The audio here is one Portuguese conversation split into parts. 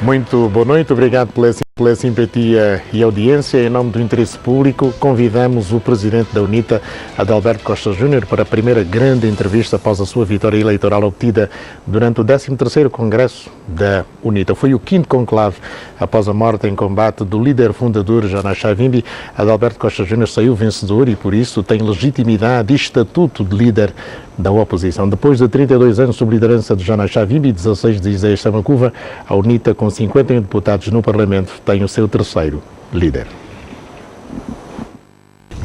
Muito boa noite, obrigado pela simpatia e audiência. Em nome do interesse público, convidamos o Presidente da UNITA, Adalberto Costa Júnior, para a primeira grande entrevista após a sua vitória eleitoral obtida durante o 13º Congresso da UNITA. Foi o 5º conclave após a morte em combate do líder fundador Jana Savimbi. Adalberto Costa Júnior saiu vencedor e, por isso, tem legitimidade e estatuto de líder da oposição. Depois de 32 anos sob liderança de Jana Savimbi e 16 de Isaías Samakuva, a UNITA, com 51 deputados no Parlamento, tem o seu terceiro líder.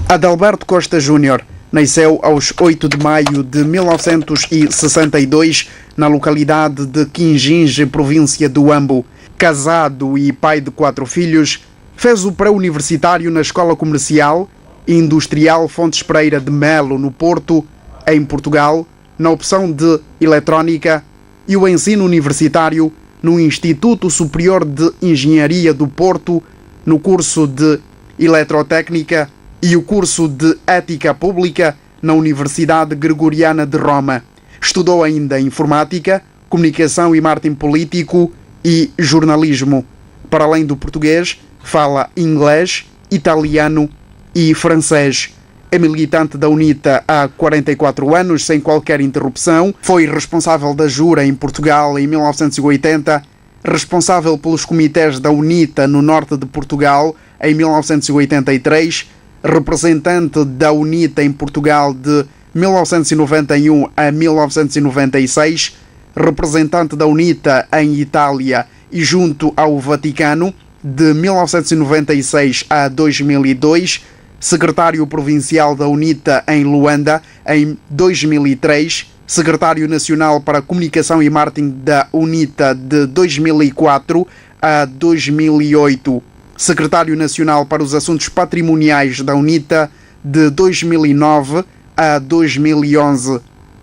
Adalberto Costa Júnior nasceu aos 8 de maio de 1962 na localidade de Quinginge, província do Ambo. Casado e pai de 4 filhos, fez o pré-universitário na Escola Comercial e Industrial Fontes Pereira de Melo, no Porto, em Portugal, na opção de Eletrónica, e o ensino universitário no Instituto Superior de Engenharia do Porto, no curso de Eletrotécnica, e o curso de Ética Pública na Universidade Gregoriana de Roma. Estudou ainda Informática, Comunicação e Marketing Político e Jornalismo. Para além do português, fala inglês, italiano e francês. É militante da UNITA há 44 anos, sem qualquer interrupção. Foi responsável da Jura em Portugal em 1980, responsável pelos comitês da UNITA no norte de Portugal em 1983, representante da UNITA em Portugal de 1991 a 1996, representante da UNITA em Itália e junto ao Vaticano de 1996 a 2002, secretário provincial da UNITA em Luanda em 2003, secretário nacional para a Comunicação e Marketing da UNITA de 2004 a 2008, secretário nacional para os Assuntos Patrimoniais da UNITA de 2009 a 2011,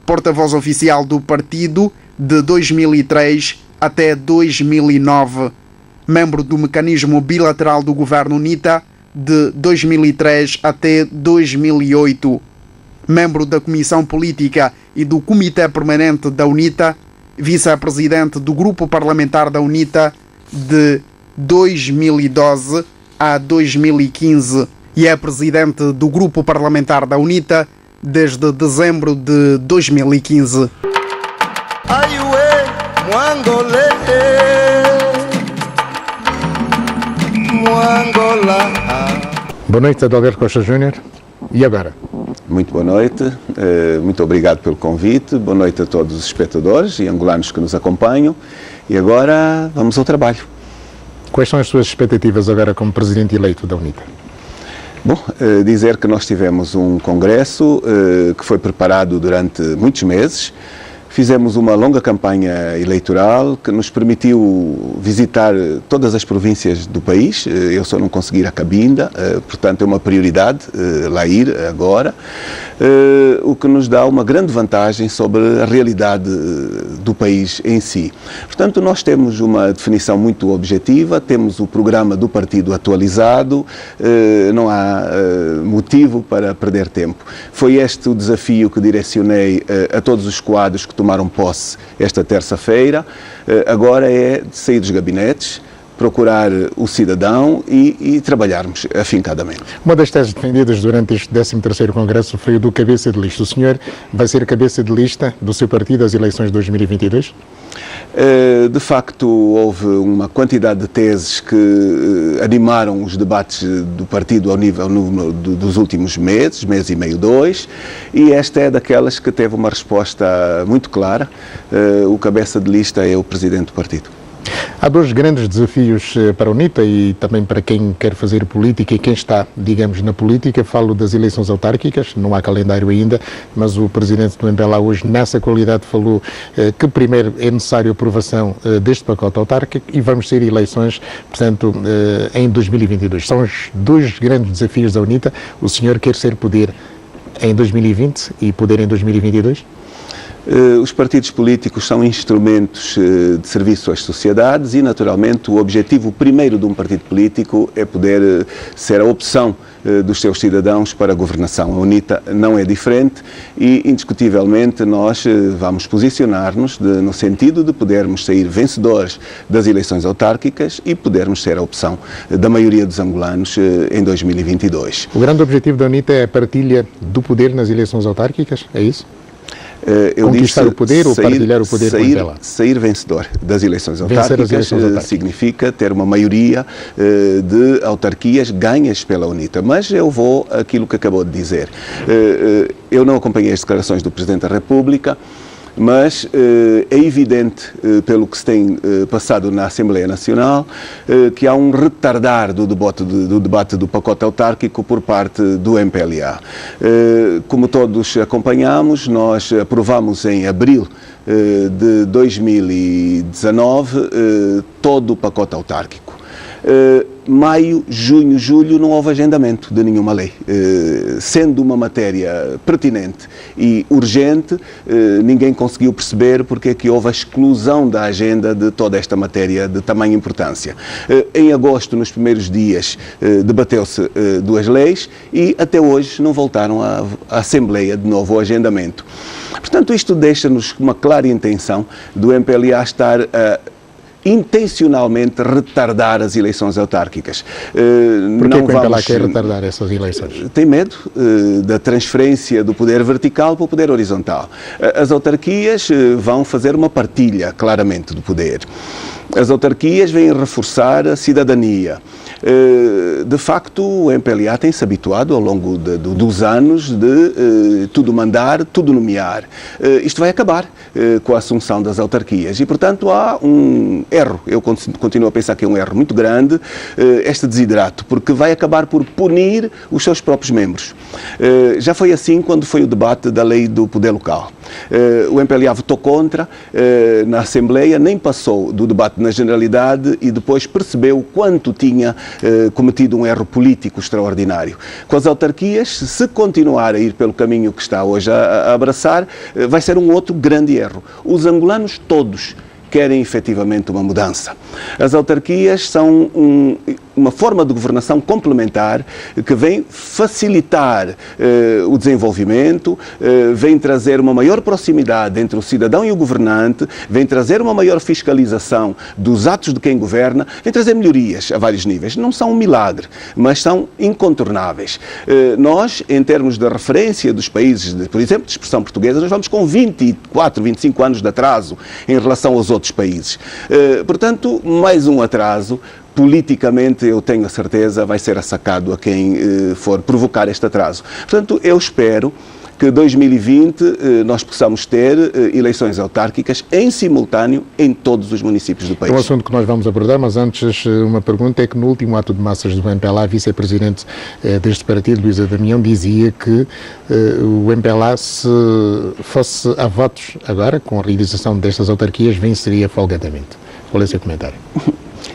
porta-voz oficial do partido de 2003 até 2009, membro do Mecanismo Bilateral do Governo UNITA de 2003 até 2008, membro da Comissão Política e do Comitê Permanente da UNITA, vice-presidente do Grupo Parlamentar da UNITA de 2012 a 2015 e é presidente do Grupo Parlamentar da UNITA desde dezembro de 2015. Boa noite, Adalberto Costa Júnior. E agora? Muito boa noite, muito obrigado pelo convite, boa noite a todos os espectadores e angolanos que nos acompanham. E agora vamos ao trabalho. Quais são as suas expectativas agora como presidente eleito da UNITA? Bom, dizer que nós tivemos um congresso que foi preparado durante muitos meses. Fizemos uma longa campanha eleitoral que nos permitiu visitar todas as províncias do país. Eu só não consegui ir a Cabinda, portanto é uma prioridade lá ir agora, o que nos dá uma grande vantagem sobre a realidade do país em si. Portanto, nós temos uma definição muito objetiva, temos o programa do partido atualizado, não há motivo para perder tempo. Foi este o desafio que direcionei a todos os quadros que tomaram posse esta terça-feira. Agora é de sair dos gabinetes, procurar o cidadão e trabalharmos afincadamente. Uma das teses defendidas durante este 13º Congresso foi o do cabeça de lista. O senhor vai ser cabeça de lista do seu partido às eleições de 2022? De facto, houve uma quantidade de teses que animaram os debates do partido ao nível dos últimos meses, mês e meio, 2, e esta é daquelas que teve uma resposta muito clara. O cabeça de lista é o presidente do partido. Há dois grandes desafios para a UNITA e também para quem quer fazer política e quem está, digamos, na política. Falo das eleições autárquicas, não há calendário ainda, mas o presidente do MPLA hoje, nessa qualidade, falou que primeiro é necessário a aprovação deste pacote autárquico e vamos ter eleições, portanto, em 2022. São os dois grandes desafios da UNITA. O senhor quer ser poder em 2020 e poder em 2022? Os partidos políticos são instrumentos de serviço às sociedades e, naturalmente, o objetivo primeiro de um partido político é poder ser a opção dos seus cidadãos para a governação. A UNITA não é diferente e, indiscutivelmente, nós vamos posicionar-nos no sentido de podermos sair vencedores das eleições autárquicas e podermos ser a opção da maioria dos angolanos em 2022. O grande objetivo da UNITA é a partilha do poder nas eleições autárquicas, é isso? Conquistar o poder ou partilhar o poder com o MPLA? Sair vencedor das eleições autárquicas significa ter uma maioria de autarquias ganhas pela UNITA. Mas eu vou àquilo que acabou de dizer. Eu não acompanhei as declarações do Presidente da República, mas é evidente, pelo que se tem passado na Assembleia Nacional, que há um retardar do debate do pacote autárquico por parte do MPLA. Como todos acompanhamos, nós aprovamos em abril de 2019 todo o pacote autárquico. Maio, junho, julho não houve agendamento de nenhuma lei. Sendo uma matéria pertinente e urgente, ninguém conseguiu perceber porque é que houve a exclusão da agenda de toda esta matéria de tamanha importância. Em agosto, nos primeiros dias, debateu-se duas leis e até hoje não voltaram à Assembleia de novo ao agendamento. Portanto, isto deixa-nos uma clara intenção do MPLA estar a intencionalmente retardar as eleições autárquicas. Por que o MPLA quer retardar essas eleições? Tem medo da transferência do poder vertical para o poder horizontal. As autarquias vão fazer uma partilha, claramente, do poder. As autarquias vêm reforçar a cidadania. De facto, o MPLA tem-se habituado ao longo dos anos de tudo mandar, tudo nomear. Isto vai acabar com a assunção das autarquias e, portanto, há um erro. Eu continuo a pensar que é um erro muito grande este desidrato, porque vai acabar por punir os seus próprios membros. Já foi assim quando foi o debate da lei do poder local. O MPLA votou contra na Assembleia, nem passou do debate na Generalidade e depois percebeu quanto tinha cometido um erro político extraordinário. Com as autarquias, se continuar a ir pelo caminho que está hoje a abraçar, vai ser um outro grande erro. Os angolanos todos querem efetivamente uma mudança. As autarquias são uma forma de governação complementar que vem facilitar o desenvolvimento, vem trazer uma maior proximidade entre o cidadão e o governante, vem trazer uma maior fiscalização dos atos de quem governa, vem trazer melhorias a vários níveis. Não são um milagre, mas são incontornáveis. Nós, em termos de referência dos países, por exemplo, de expressão portuguesa, nós vamos com 24, 25 anos de atraso em relação aos outros países. Portanto, mais um atraso. Politicamente, eu tenho a certeza, vai ser assacado a quem for provocar este atraso. Portanto, eu espero que 2020 nós possamos ter eleições autárquicas em simultâneo em todos os municípios do país. É um assunto que nós vamos abordar, mas antes uma pergunta é que no último ato de massas do MPLA, a vice-presidente deste partido, Luísa Damião, dizia que o MPLA, se fosse a votos agora, com a realização destas autarquias, venceria folgadamente. Qual é o seu comentário?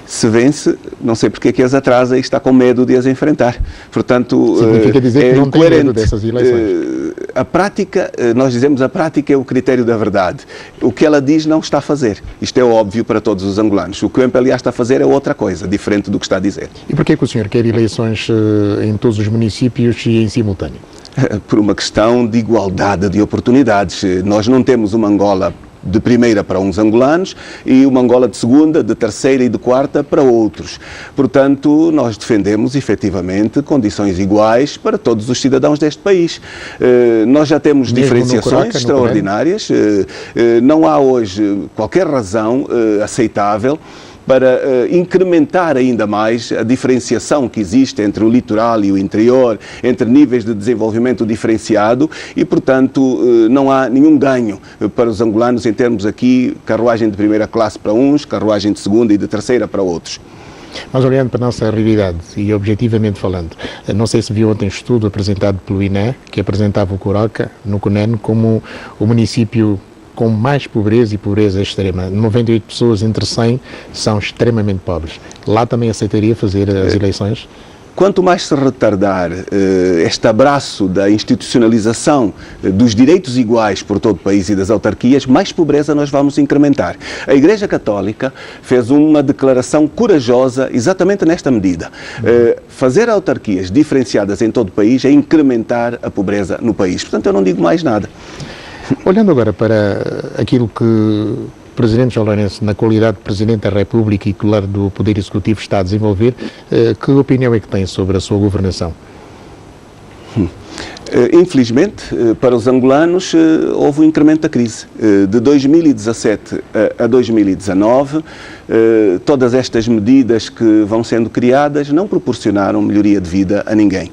Se vence, não sei porque é que as atrasa e está com medo de as enfrentar. Portanto, significa dizer que não tem medo dessas eleições. A prática, nós dizemos a prática é o critério da verdade. O que ela diz não está a fazer. Isto é óbvio para todos os angolanos. O que o MPLA está a fazer é outra coisa, diferente do que está a dizer. E porquê que o senhor quer eleições em todos os municípios e em simultâneo? Por uma questão de igualdade de oportunidades. Nós não temos uma Angola de primeira para uns angolanos e uma Angola de segunda, de terceira e de quarta para outros. Portanto, nós defendemos efetivamente condições iguais para todos os cidadãos deste país. Nós já temos mesmo diferenciações extraordinárias. Não há hoje qualquer razão aceitável para incrementar ainda mais a diferenciação que existe entre o litoral e o interior, entre níveis de desenvolvimento diferenciado e, portanto, não há nenhum ganho para os angolanos em termos aqui carruagem de primeira classe para uns, carruagem de segunda e de terceira para outros. Mas olhando para a nossa realidade e objetivamente falando, não sei se viu ontem um estudo apresentado pelo INE, que apresentava o Coroca, no CUNEN, como o município com mais pobreza e pobreza extrema. 98 pessoas entre 100 são extremamente pobres. Lá também aceitaria fazer as eleições? quanto mais se retardar este abraço da institucionalização dos direitos iguais por todo o país e das autarquias, mais pobreza nós vamos incrementar. A Igreja Católica fez uma declaração corajosa exatamente nesta medida. Fazer autarquias diferenciadas em todo o país é incrementar a pobreza no país. Portanto, eu não digo mais nada. Olhando agora para aquilo que o Presidente João Lourenço, na qualidade de Presidente da República e titular do Poder Executivo, está a desenvolver, que opinião é que tem sobre a sua governação? Infelizmente, para os angolanos, houve um incremento da crise. De 2017 a 2019, todas estas medidas que vão sendo criadas não proporcionaram melhoria de vida a ninguém.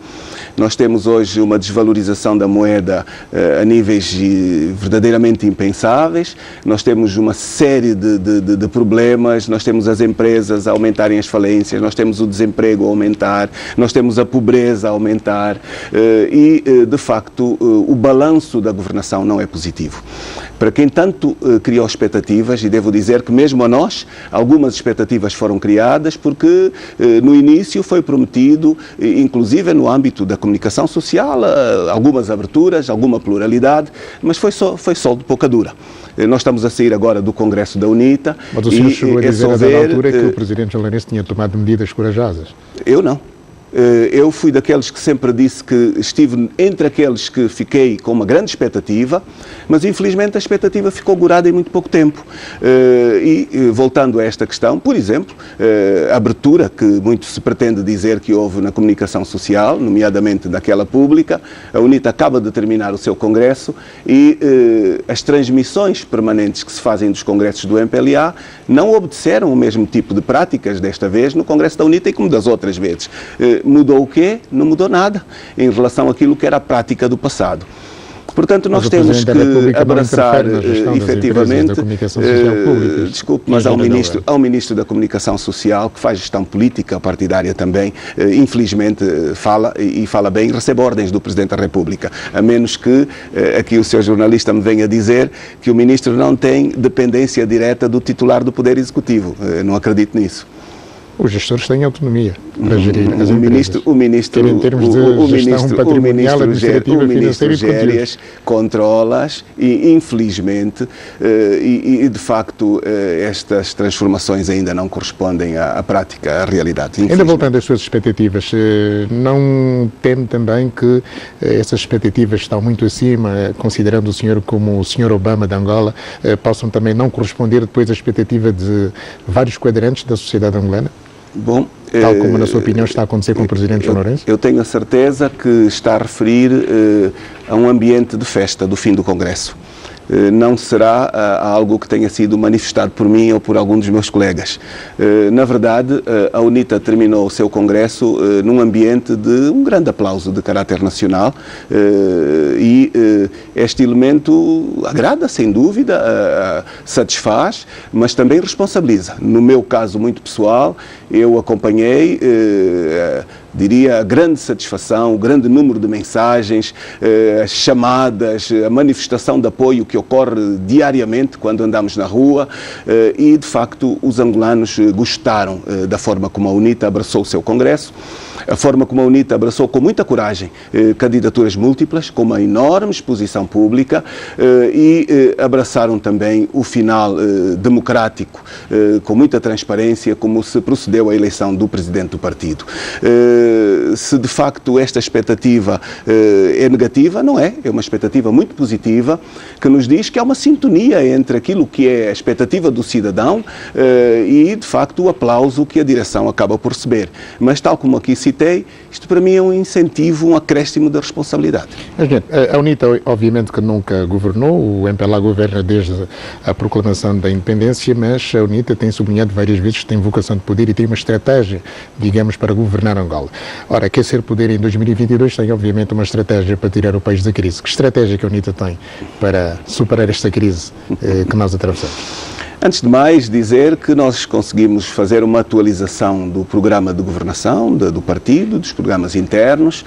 Nós temos hoje uma desvalorização da moeda a níveis verdadeiramente impensáveis, nós temos uma série de problemas, nós temos as empresas a aumentarem as falências, nós temos o desemprego a aumentar, nós temos a pobreza a aumentar e, de facto, o balanço da governação não é positivo. Para quem tanto criou expectativas, e devo dizer que mesmo a nós, algumas expectativas foram criadas, porque no início foi prometido, inclusive no âmbito da comunicação social, algumas aberturas, alguma pluralidade, mas foi só de pouca dura. Nós estamos a sair agora do Congresso da UNITA. Mas o senhor chegou a dizer a dada altura que o Presidente João Lourenço tinha tomado medidas corajosas. Eu não. Eu fui daqueles que sempre disse que estive entre aqueles que fiquei com uma grande expectativa, mas infelizmente a expectativa ficou gorada em muito pouco tempo. E voltando a esta questão, por exemplo, a abertura que muito se pretende dizer que houve na comunicação social, nomeadamente daquela pública, a UNITA acaba de terminar o seu congresso e as transmissões permanentes que se fazem dos congressos do MPLA não obedeceram o mesmo tipo de práticas desta vez no congresso da UNITA e como das outras vezes. Mudou o quê? Não mudou nada em relação àquilo que era a prática do passado. Portanto, nós temos que abraçar efetivamente, desculpe, mas há um Ministro da Comunicação Social que faz gestão política partidária também, infelizmente fala e fala bem, recebe ordens do Presidente da República, a menos que aqui o seu jornalista me venha dizer que o Ministro não tem dependência direta do titular do Poder Executivo. Não acredito nisso. Os gestores têm autonomia para gerir as empresas. O ministro Gérias controla-as e, infelizmente, de facto, estas transformações ainda não correspondem à prática, à realidade. Ainda voltando às suas expectativas, não teme também que essas expectativas estão muito acima, considerando o senhor como o senhor Obama de Angola, possam também não corresponder depois à expectativa de vários quadrantes da sociedade angolana? Bom, tal como, na sua opinião, está a acontecer com o Presidente João Lourenço? Eu tenho a certeza que está a referir a um ambiente de festa do fim do Congresso. Não será algo que tenha sido manifestado por mim ou por algum dos meus colegas. Na verdade, a UNITA terminou o seu congresso num ambiente de um grande aplauso de caráter nacional e este elemento agrada, sem dúvida, satisfaz, mas também responsabiliza. No meu caso muito pessoal, eu acompanhei, diria, a grande satisfação, o grande número de mensagens, as chamadas, a manifestação de apoio que ocorre diariamente quando andamos na rua e, de facto, os angolanos gostaram da forma como a UNITA abraçou o seu congresso, a forma como a UNITA abraçou com muita coragem candidaturas múltiplas, com uma enorme exposição pública e abraçaram também o final democrático, com muita transparência, como se procedeu à eleição do presidente do partido. Se de facto esta expectativa é negativa, não é. É uma expectativa muito positiva que nos diz que há uma sintonia entre aquilo que é a expectativa do cidadão e, de facto, o aplauso que a direção acaba por receber. Mas, tal como aqui citei, isto para mim é um incentivo, um acréscimo da responsabilidade. Mas, gente, a UNITA, obviamente, que nunca governou, o MPLA governa desde a proclamação da independência, mas a UNITA tem sublinhado várias vezes que tem vocação de poder e tem uma estratégia, digamos, para governar Angola. Ora, quer ser poder em 2022 tem, obviamente, uma estratégia para tirar o país da crise. Que estratégia que a UNITA tem para superar esta crise que nós atravessamos? Antes de mais, dizer que nós conseguimos fazer uma atualização do programa de governação do partido, dos programas internos.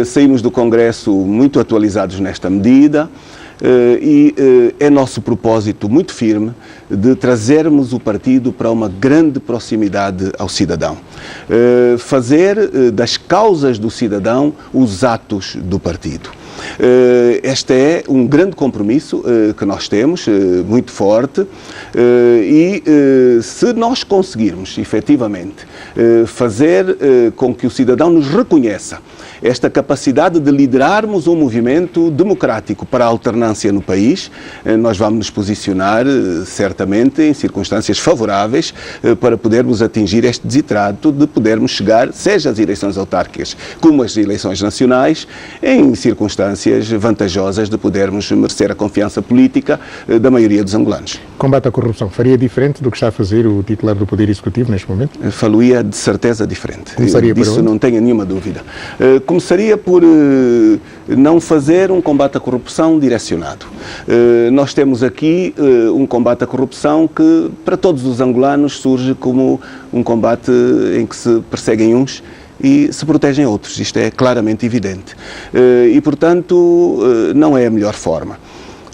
Saímos do Congresso muito atualizados nesta medida. É nosso propósito muito firme de trazermos o partido para uma grande proximidade ao cidadão. Fazer das causas do cidadão os atos do partido. Este é um grande compromisso que nós temos, muito forte, e se nós conseguirmos, efetivamente, fazer com que o cidadão nos reconheça esta capacidade de liderarmos um movimento democrático para a alternância no país, nós vamos nos posicionar, certamente, em circunstâncias favoráveis para podermos atingir este desidrato de podermos chegar, seja às eleições autárquicas como as eleições nacionais, em circunstâncias vantajosas de podermos merecer a confiança política da maioria dos angolanos. Combate à corrupção faria diferente do que está a fazer o titular do Poder Executivo neste momento? Faria de certeza diferente. Começaria por onde? Disso não tenho nenhuma dúvida. Começaria por não fazer um combate à corrupção direcionado. Nós temos aqui um combate à corrupção que, para todos os angolanos, surge como um combate em que se perseguem uns e se protegem outros. Isto é claramente evidente. E, portanto, não é a melhor forma.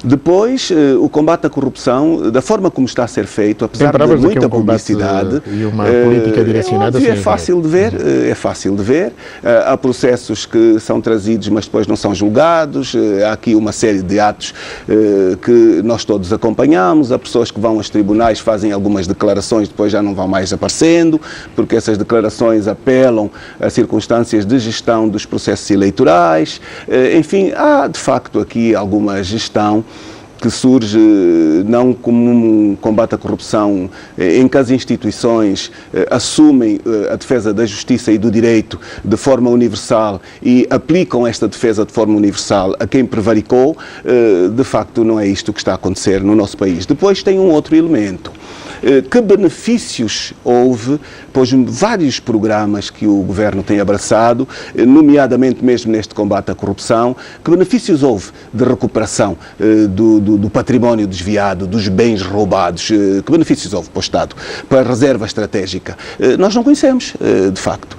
Depois, o combate à corrupção, da forma como está a ser feito, apesar de muita publicidade, e uma política direcionada, é fácil de ver, há processos que são trazidos, mas depois não são julgados, há aqui uma série de atos que nós todos acompanhamos, há pessoas que vão aos tribunais, fazem algumas declarações, depois já não vão mais aparecendo, porque essas declarações apelam a circunstâncias de gestão dos processos eleitorais, enfim, há de facto aqui alguma gestão que surge não como um combate à corrupção em que as instituições assumem a defesa da justiça e do direito de forma universal e aplicam esta defesa de forma universal a quem prevaricou, de facto não é isto que está a acontecer no nosso país. Depois tem um outro elemento. Que benefícios houve, pois vários programas que o Governo tem abraçado, nomeadamente mesmo neste combate à corrupção, que benefícios houve de recuperação do património desviado, dos bens roubados, que benefícios houve para o Estado, para a reserva estratégica? Nós não conhecemos, de facto.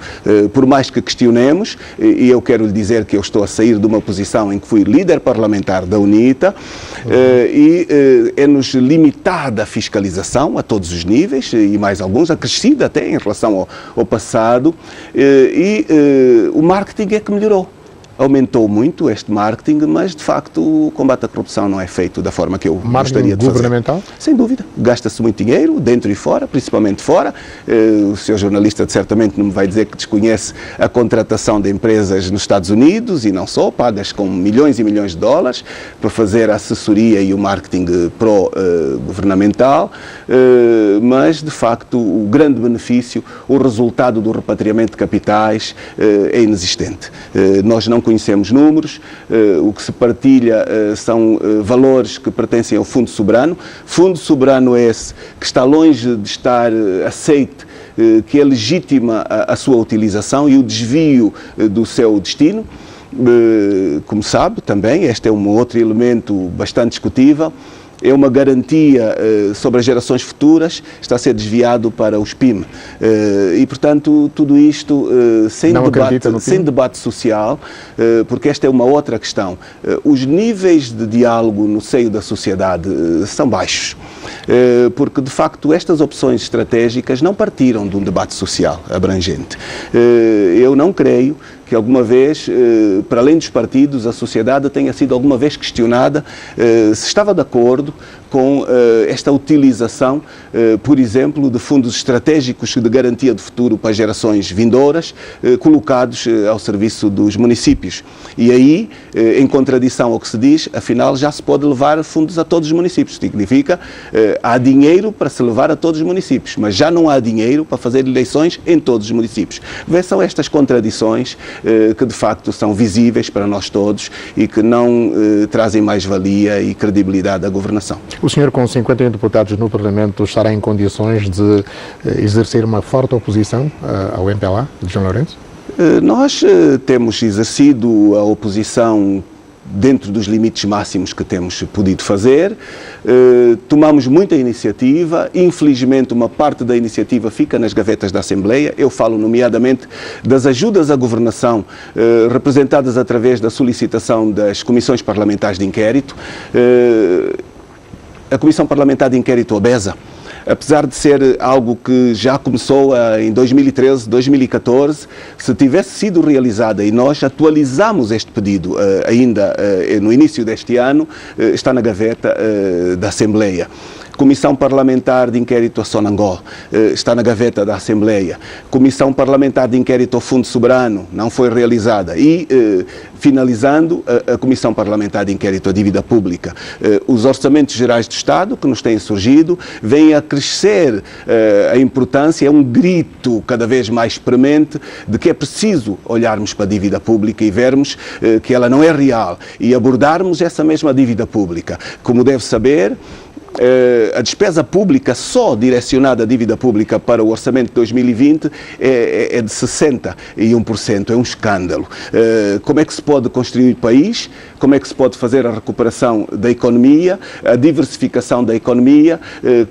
Por mais que questionemos, e eu quero lhe dizer que eu estou a sair de uma posição em que fui líder parlamentar da UNITA, e é-nos limitada a fiscalização a todos os níveis, e mais alguns, acrescida até em relação ao passado, e o marketing é que melhorou. Aumentou muito este marketing, mas de facto o combate à corrupção não é feito da forma que eu gostaria de fazer. Governamental? Sem dúvida. Gasta-se muito dinheiro, dentro e fora, principalmente fora. O senhor jornalista certamente não me vai dizer que desconhece a contratação de empresas nos Estados Unidos e não só, pagas com milhões e milhões de dólares para fazer a assessoria e o marketing pró-governamental, mas de facto o grande benefício, o resultado do repatriamento de capitais é inexistente. Nós não conhecemos números, o que se partilha são valores que pertencem ao Fundo Soberano. Fundo Soberano é esse que está longe de estar aceite, que é legítima a sua utilização e o desvio do seu destino. Como sabe também, este é um outro elemento bastante discutível. É uma garantia sobre as gerações futuras, está a ser desviado para os PIM. E, portanto, tudo isto sem debate social, porque esta é uma outra questão. Os níveis de diálogo no seio da sociedade são baixos, porque, de facto, estas opções estratégicas não partiram de um debate social abrangente. Eu não creio que alguma vez, para além dos partidos, a sociedade tenha sido alguma vez questionada se estava de acordo com esta utilização, por exemplo, de fundos estratégicos de garantia de futuro para gerações vindouras, colocados ao serviço dos municípios. E aí, em contradição ao que se diz, afinal já se pode levar fundos a todos os municípios. Significa, há dinheiro para se levar a todos os municípios, mas já não há dinheiro para fazer eleições em todos os municípios. São estas contradições que de facto são visíveis para nós todos e que não trazem mais-valia e credibilidade à governação. O senhor, com 51 deputados no Parlamento, estará em condições de exercer uma forte oposição ao MPLA de João Lourenço? Nós temos exercido a oposição dentro dos limites máximos que temos podido fazer. Tomamos muita iniciativa, infelizmente uma parte da iniciativa fica nas gavetas da Assembleia. Eu falo nomeadamente das ajudas à governação representadas através da solicitação das comissões parlamentares de inquérito. A Comissão Parlamentar de Inquérito obesa, apesar de ser algo que já começou em 2013, 2014, se tivesse sido realizada e nós atualizamos este pedido ainda no início deste ano, está na gaveta da Assembleia. Comissão Parlamentar de Inquérito a Sonangol, está na gaveta da Assembleia. Comissão Parlamentar de Inquérito ao Fundo Soberano, não foi realizada. E, finalizando, a Comissão Parlamentar de Inquérito à Dívida Pública. Os orçamentos gerais do Estado, que nos têm surgido, vêm a crescer a importância, é um grito cada vez mais premente de que é preciso olharmos para a dívida pública e vermos que ela não é real e abordarmos essa mesma dívida pública. Como deve saber, a despesa pública só direcionada à dívida pública para o orçamento de 2020 é de 61%, é um escândalo. Como é que se pode construir o país? Como é que se pode fazer a recuperação da economia, a diversificação da economia,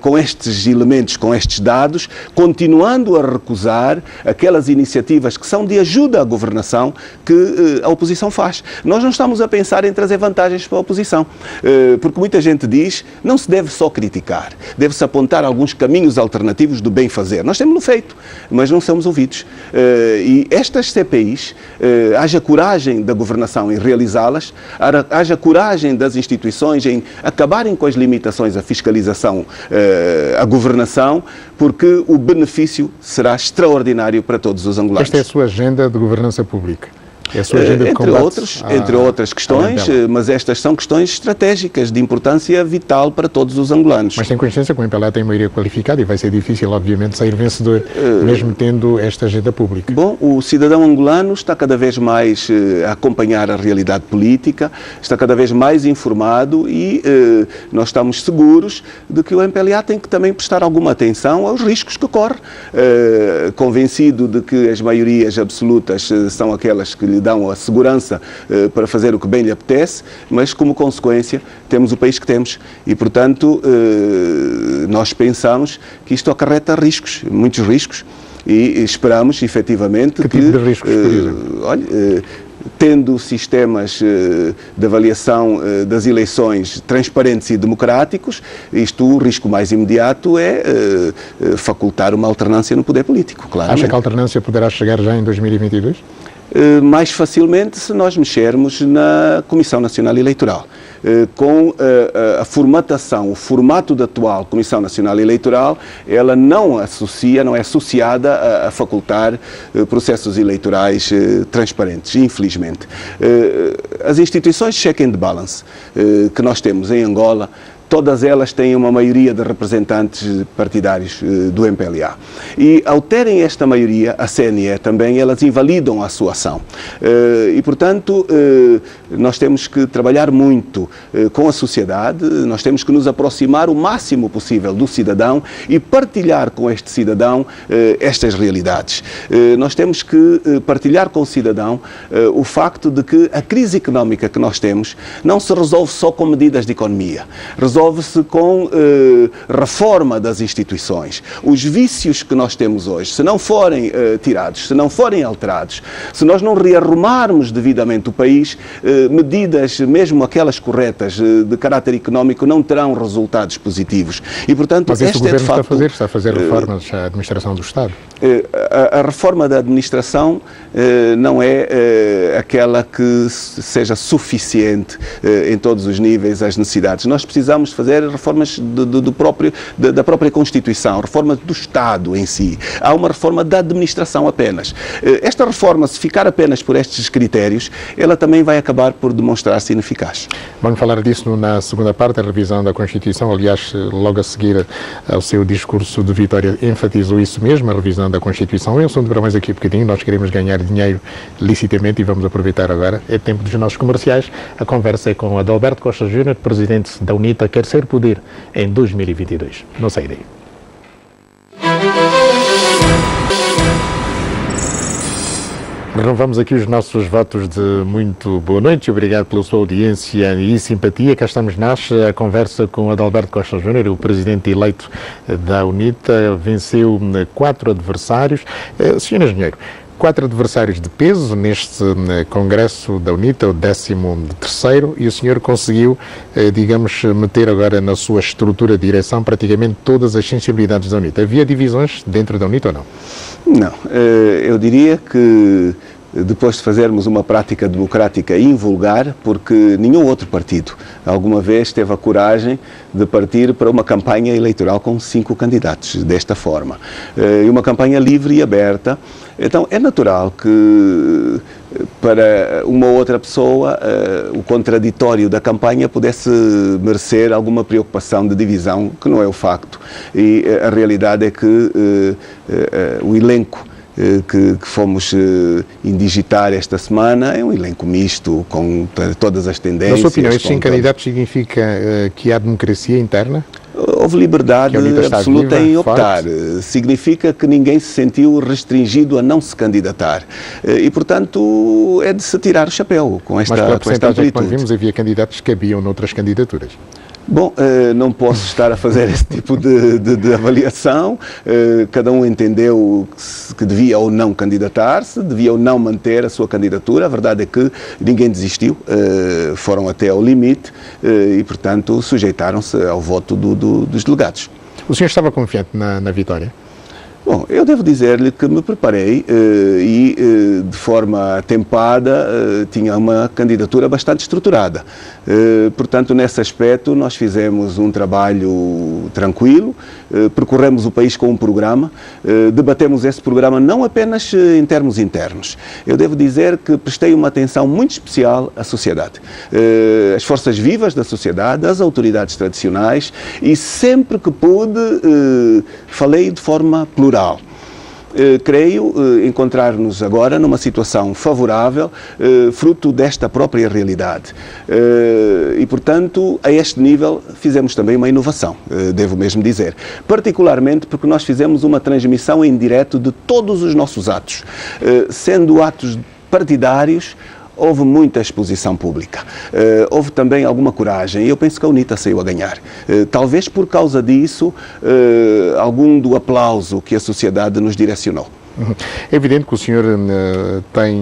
com estes elementos, com estes dados, continuando a recusar aquelas iniciativas que são de ajuda à governação que a oposição faz? Nós não estamos a pensar em trazer vantagens para a oposição, porque muita gente diz, não se deve só criticar, deve-se apontar alguns caminhos alternativos do bem fazer. Nós temos-no feito, mas não somos ouvidos. E estas CPIs, haja coragem da governação em realizá-las, haja coragem das instituições em acabarem com as limitações à fiscalização, à governação, porque o benefício será extraordinário para todos os angolanos. Esta é a sua agenda de governança pública? É a sua agenda de entre outras questões, mas estas são questões estratégicas de importância vital para todos os angolanos. Mas tem consciência que o MPLA tem maioria qualificada e vai ser difícil, obviamente, sair vencedor, mesmo tendo esta agenda pública. Bom, o cidadão angolano está cada vez mais a acompanhar a realidade política, está cada vez mais informado e nós estamos seguros de que o MPLA tem que também prestar alguma atenção aos riscos que corre, convencido de que as maiorias absolutas são aquelas que lhe dão a segurança para fazer o que bem lhe apetece, mas como consequência temos o país que temos e, portanto, nós pensamos que isto acarreta riscos, muitos riscos, e esperamos efetivamente que tipo de riscos, por exemplo? Tendo sistemas de avaliação das eleições transparentes e democráticos, o risco mais imediato é facultar uma alternância no poder político, claro. Acha que a alternância poderá chegar já em 2022? Mais facilmente se nós mexermos na Comissão Nacional Eleitoral. Com a formatação, o formato da atual Comissão Nacional Eleitoral, ela não é associada a facultar processos eleitorais transparentes, infelizmente. As instituições de check and balance que nós temos em Angola, todas elas têm uma maioria de representantes partidários do MPLA. E, ao terem esta maioria, a CNE também, elas invalidam a sua ação. E, portanto, nós temos que trabalhar muito com a sociedade, nós temos que nos aproximar o máximo possível do cidadão e partilhar com este cidadão estas realidades. Nós temos que partilhar com o cidadão o facto de que a crise económica que nós temos não se resolve só com medidas de economia, resolve-se com reforma das instituições. Os vícios que nós temos hoje, se não forem tirados, se não forem alterados, se nós não rearrumarmos devidamente o país, medidas, mesmo aquelas corretas de caráter económico, não terão resultados positivos. E, portanto, mas este governo está a fazer reformas à administração do Estado? A reforma da administração não é aquela que seja suficiente em todos os níveis às necessidades. Nós precisamos fazer reformas da própria Constituição, reformas do Estado em si. Há uma reforma da administração apenas. Esta reforma, se ficar apenas por estes critérios, ela também vai acabar por demonstrar-se ineficaz. Vamos falar disso na segunda parte, a revisão da Constituição. Aliás, logo a seguir ao seu discurso de vitória, enfatizou isso mesmo, a revisão da Constituição. É um assunto para mais aqui um bocadinho. Nós queremos ganhar dinheiro licitamente e vamos aproveitar agora. É tempo dos nossos comerciais. A conversa é com Adalberto Costa Júnior, presidente da UNITA, quer ser poder em 2022. Não sai daí. Renovamos aqui os nossos votos de muito boa noite. Obrigado pela sua audiência e simpatia. Cá estamos nós, a conversa com Adalberto Costa Júnior, o presidente eleito da UNITA. Venceu 4 adversários. Senhor Engenheiro, 4 adversários de peso neste Congresso da UNITA, o 13º, e o senhor conseguiu, digamos, meter agora na sua estrutura de direção praticamente todas as sensibilidades da UNITA. Havia divisões dentro da UNITA ou não? Não, eu diria que depois de fazermos uma prática democrática invulgar, porque nenhum outro partido alguma vez teve a coragem de partir para uma campanha eleitoral com 5 candidatos, desta forma. E uma campanha livre e aberta. Então, é natural que para uma ou outra pessoa o contraditório da campanha pudesse merecer alguma preocupação de divisão, que não é o facto. E a realidade é que o elenco que fomos indigitar esta semana é um elenco misto, com todas as tendências. Na sua opinião, estes 5 candidatos significa que há democracia interna? Houve liberdade absoluta em optar. Significa que ninguém se sentiu restringido a não se candidatar. E, portanto, é de se tirar o chapéu com esta amplitude. Mas pela porcentagem que nós vimos, havia candidatos que cabiam noutras candidaturas. Bom, não posso estar a fazer esse tipo de avaliação. Cada um entendeu que devia ou não candidatar-se, devia ou não manter a sua candidatura. A verdade é que ninguém desistiu, foram até ao limite e, portanto, sujeitaram-se ao voto dos delegados. O senhor estava confiante na vitória? Bom, eu devo dizer-lhe que me preparei e, de forma atempada, tinha uma candidatura bastante estruturada. Portanto, nesse aspecto, nós fizemos um trabalho tranquilo, percorremos o país com um programa, debatemos esse programa não apenas em termos internos. Eu devo dizer que prestei uma atenção muito especial à sociedade. As forças vivas da sociedade, as autoridades tradicionais, e sempre que pude, falei de forma plural. Creio encontrar-nos agora numa situação favorável, fruto desta própria realidade. E, portanto, a este nível fizemos também uma inovação, devo mesmo dizer. Particularmente porque nós fizemos uma transmissão em direto de todos os nossos atos, sendo atos partidários. Houve muita exposição pública, houve também alguma coragem, e eu penso que a UNITA saiu a ganhar. Talvez por causa disso, algum do aplauso que a sociedade nos direcionou. É evidente que o senhor tem,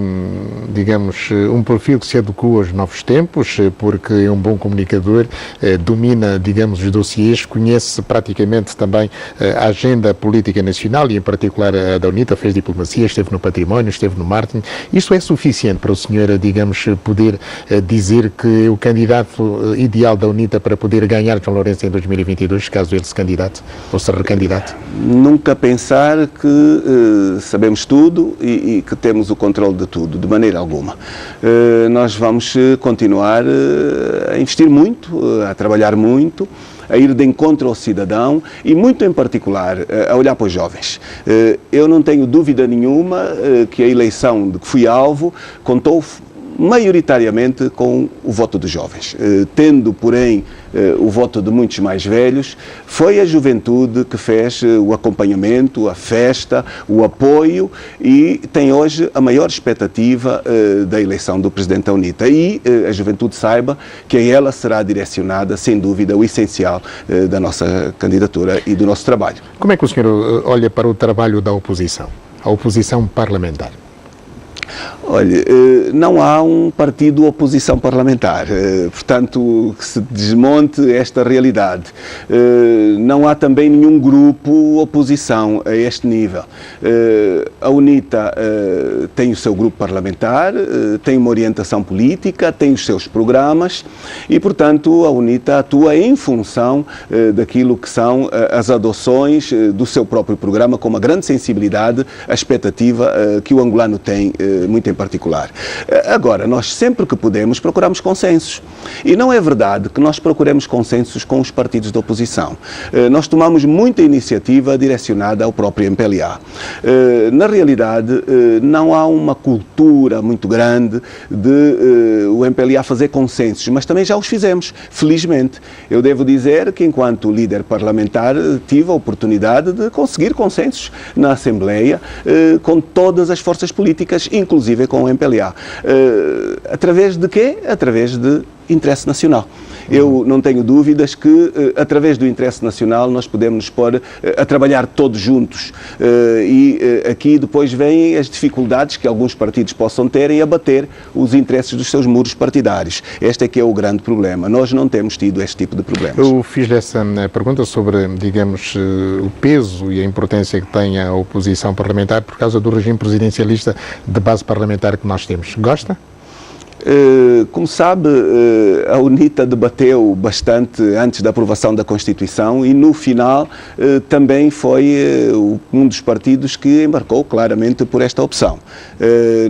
digamos, um perfil que se adequa aos novos tempos, porque é um bom comunicador, domina, digamos, os dossiês, conhece praticamente também a agenda política nacional e, em particular, a da UNITA, fez diplomacia, esteve no património, esteve no marketing. Isto é suficiente para o senhor, digamos, poder dizer que é o candidato ideal da UNITA para poder ganhar João Lourenço em 2022, caso ele se candidate ou se recandidate? Nunca pensar que sabemos tudo e que temos o controle de tudo, de maneira alguma. Nós vamos continuar a investir muito, a trabalhar muito, a ir de encontro ao cidadão e, muito em particular, a olhar para os jovens. Eu não tenho dúvida nenhuma que a eleição de que fui alvo contou maioritariamente com o voto dos jovens. Tendo, porém, o voto de muitos mais velhos, foi a juventude que fez o acompanhamento, a festa, o apoio e tem hoje a maior expectativa da eleição do Presidente da UNITA. E a juventude saiba que a ela será direcionada, sem dúvida, o essencial da nossa candidatura e do nosso trabalho. Como é que o senhor olha para o trabalho da oposição, a oposição parlamentar? Olha, não há um partido oposição parlamentar, portanto, que se desmonte esta realidade. Não há também nenhum grupo oposição a este nível. A UNITA tem o seu grupo parlamentar, tem uma orientação política, tem os seus programas e, portanto, a UNITA atua em função daquilo que são as adoções do seu próprio programa, com uma grande sensibilidade à expectativa que o angolano tem, muito em particular. Agora, nós sempre que podemos procuramos consensos. E não é verdade que nós procuremos consensos com os partidos da oposição. Nós tomamos muita iniciativa direcionada ao próprio MPLA. Na realidade, não há uma cultura muito grande de o MPLA fazer consensos, mas também já os fizemos, felizmente. Eu devo dizer que, enquanto líder parlamentar, tive a oportunidade de conseguir consensos na Assembleia com todas as forças políticas, inclusive com o MPLA. Através de quê? Através de interesse nacional. Eu não tenho dúvidas que, através do interesse nacional, nós podemos nos pôr a trabalhar todos juntos. Aqui depois vêm as dificuldades que alguns partidos possam ter em abater os interesses dos seus muros partidários. Este é que é o grande problema. Nós não temos tido este tipo de problemas. Eu fiz-lhe essa pergunta sobre, digamos, o peso e a importância que tem a oposição parlamentar por causa do regime presidencialista de base parlamentar que nós temos. Gosta? Como sabe, a UNITA debateu bastante antes da aprovação da Constituição e no final também foi um dos partidos que embarcou claramente por esta opção.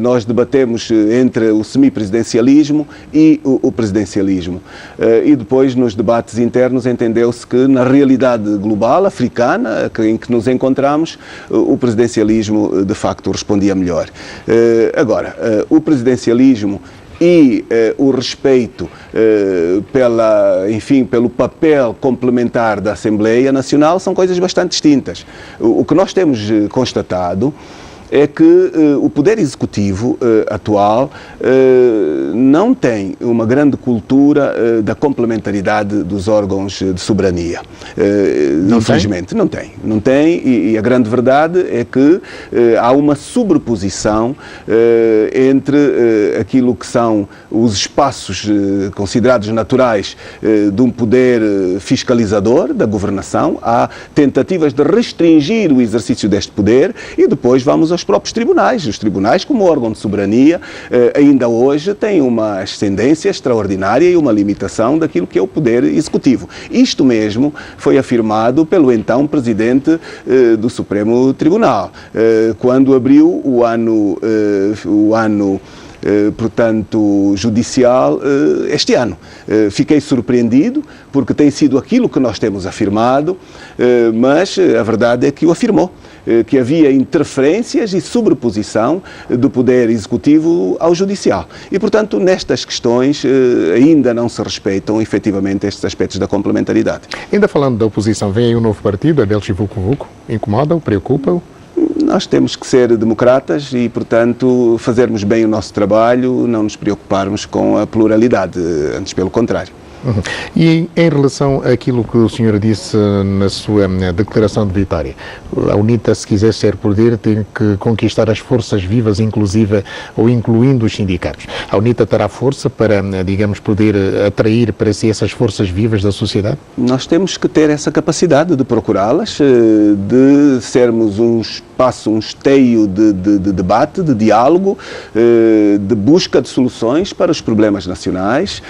Nós debatemos entre o semipresidencialismo e o presidencialismo e depois nos debates internos entendeu-se que na realidade global, africana, em que nos encontramos, o presidencialismo de facto respondia melhor. Agora, o presidencialismo e o respeito pelo papel complementar da Assembleia Nacional são coisas bastante distintas. O que nós temos constatado é que o Poder Executivo atual não tem uma grande cultura da complementaridade dos órgãos de soberania. Infelizmente, não tem. Não tem e a grande verdade é que há uma sobreposição entre aquilo que são os espaços considerados naturais de um poder fiscalizador da governação. Há tentativas de restringir o exercício deste poder e depois vamos aos próprios tribunais. Os tribunais, como órgão de soberania, ainda hoje têm uma ascendência extraordinária e uma limitação daquilo que é o poder executivo. Isto mesmo foi afirmado pelo então Presidente do Supremo Tribunal, quando abriu o ano portanto, judicial este ano. Fiquei surpreendido porque tem sido aquilo que nós temos afirmado, mas a verdade é que o afirmou, que havia interferências e sobreposição do Poder Executivo ao Judicial. E, portanto, nestas questões ainda não se respeitam efetivamente estes aspectos da complementaridade. Ainda falando da oposição, vem aí um novo partido, a Belchi Vucu Vucu, incomoda-o, preocupa-o? Nós temos que ser democratas e, portanto, fazermos bem o nosso trabalho, não nos preocuparmos com a pluralidade, antes pelo contrário. E em relação àquilo que o senhor disse na sua declaração de vitória, a UNITA, se quiser ser poder, tem que conquistar as forças vivas, inclusive ou incluindo os sindicatos. A UNITA terá força para, digamos, poder atrair para si essas forças vivas da sociedade? Nós temos que ter essa capacidade de procurá-las, de sermos um espaço, um esteio de debate, de diálogo, de busca de soluções para os problemas nacionais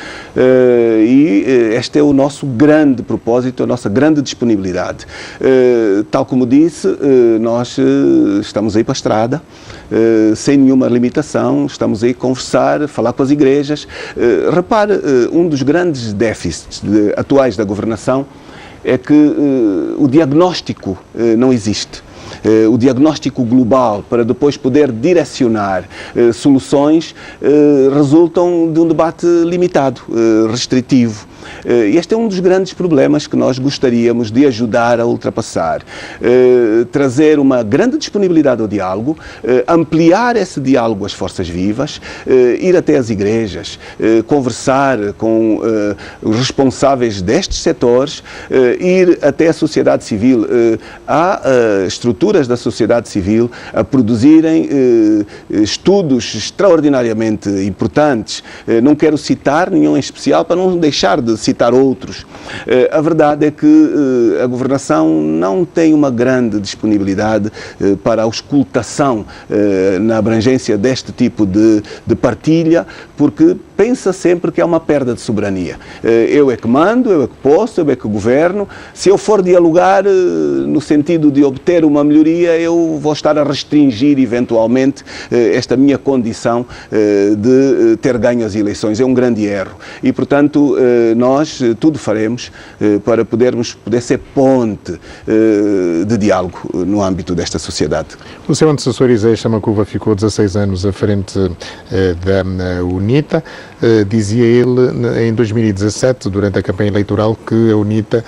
e este é o nosso grande propósito, a nossa grande disponibilidade. Tal como disse, nós estamos aí para a estrada, sem nenhuma limitação, estamos aí a conversar, falar com as igrejas. Repare, um dos grandes déficits atuais da governação é que o diagnóstico não existe. O diagnóstico global para depois poder direcionar soluções resultam de um debate limitado, restritivo. Este é um dos grandes problemas que nós gostaríamos de ajudar a ultrapassar. Trazer uma grande disponibilidade ao diálogo, ampliar esse diálogo às forças vivas, ir até as igrejas, conversar com os responsáveis destes setores, ir até a sociedade civil. Há estruturas da sociedade civil a produzirem estudos extraordinariamente importantes. Não quero citar nenhum em especial para não deixar de citar outros. A verdade é que a governação não tem uma grande disponibilidade para a auscultação na abrangência deste tipo de partilha, porque pensa sempre que é uma perda de soberania. Eu é que mando, eu é que posso, eu é que governo. Se eu for dialogar no sentido de obter uma melhoria, eu vou estar a restringir eventualmente esta minha condição de ter ganho as eleições. É um grande erro. E, portanto, nós tudo faremos para poder ser ponte de diálogo no âmbito desta sociedade. O seu antecessor, Isaías Samacuva, ficou 16 anos à frente da UNITA. Dizia ele em 2017, durante a campanha eleitoral, que a UNITA,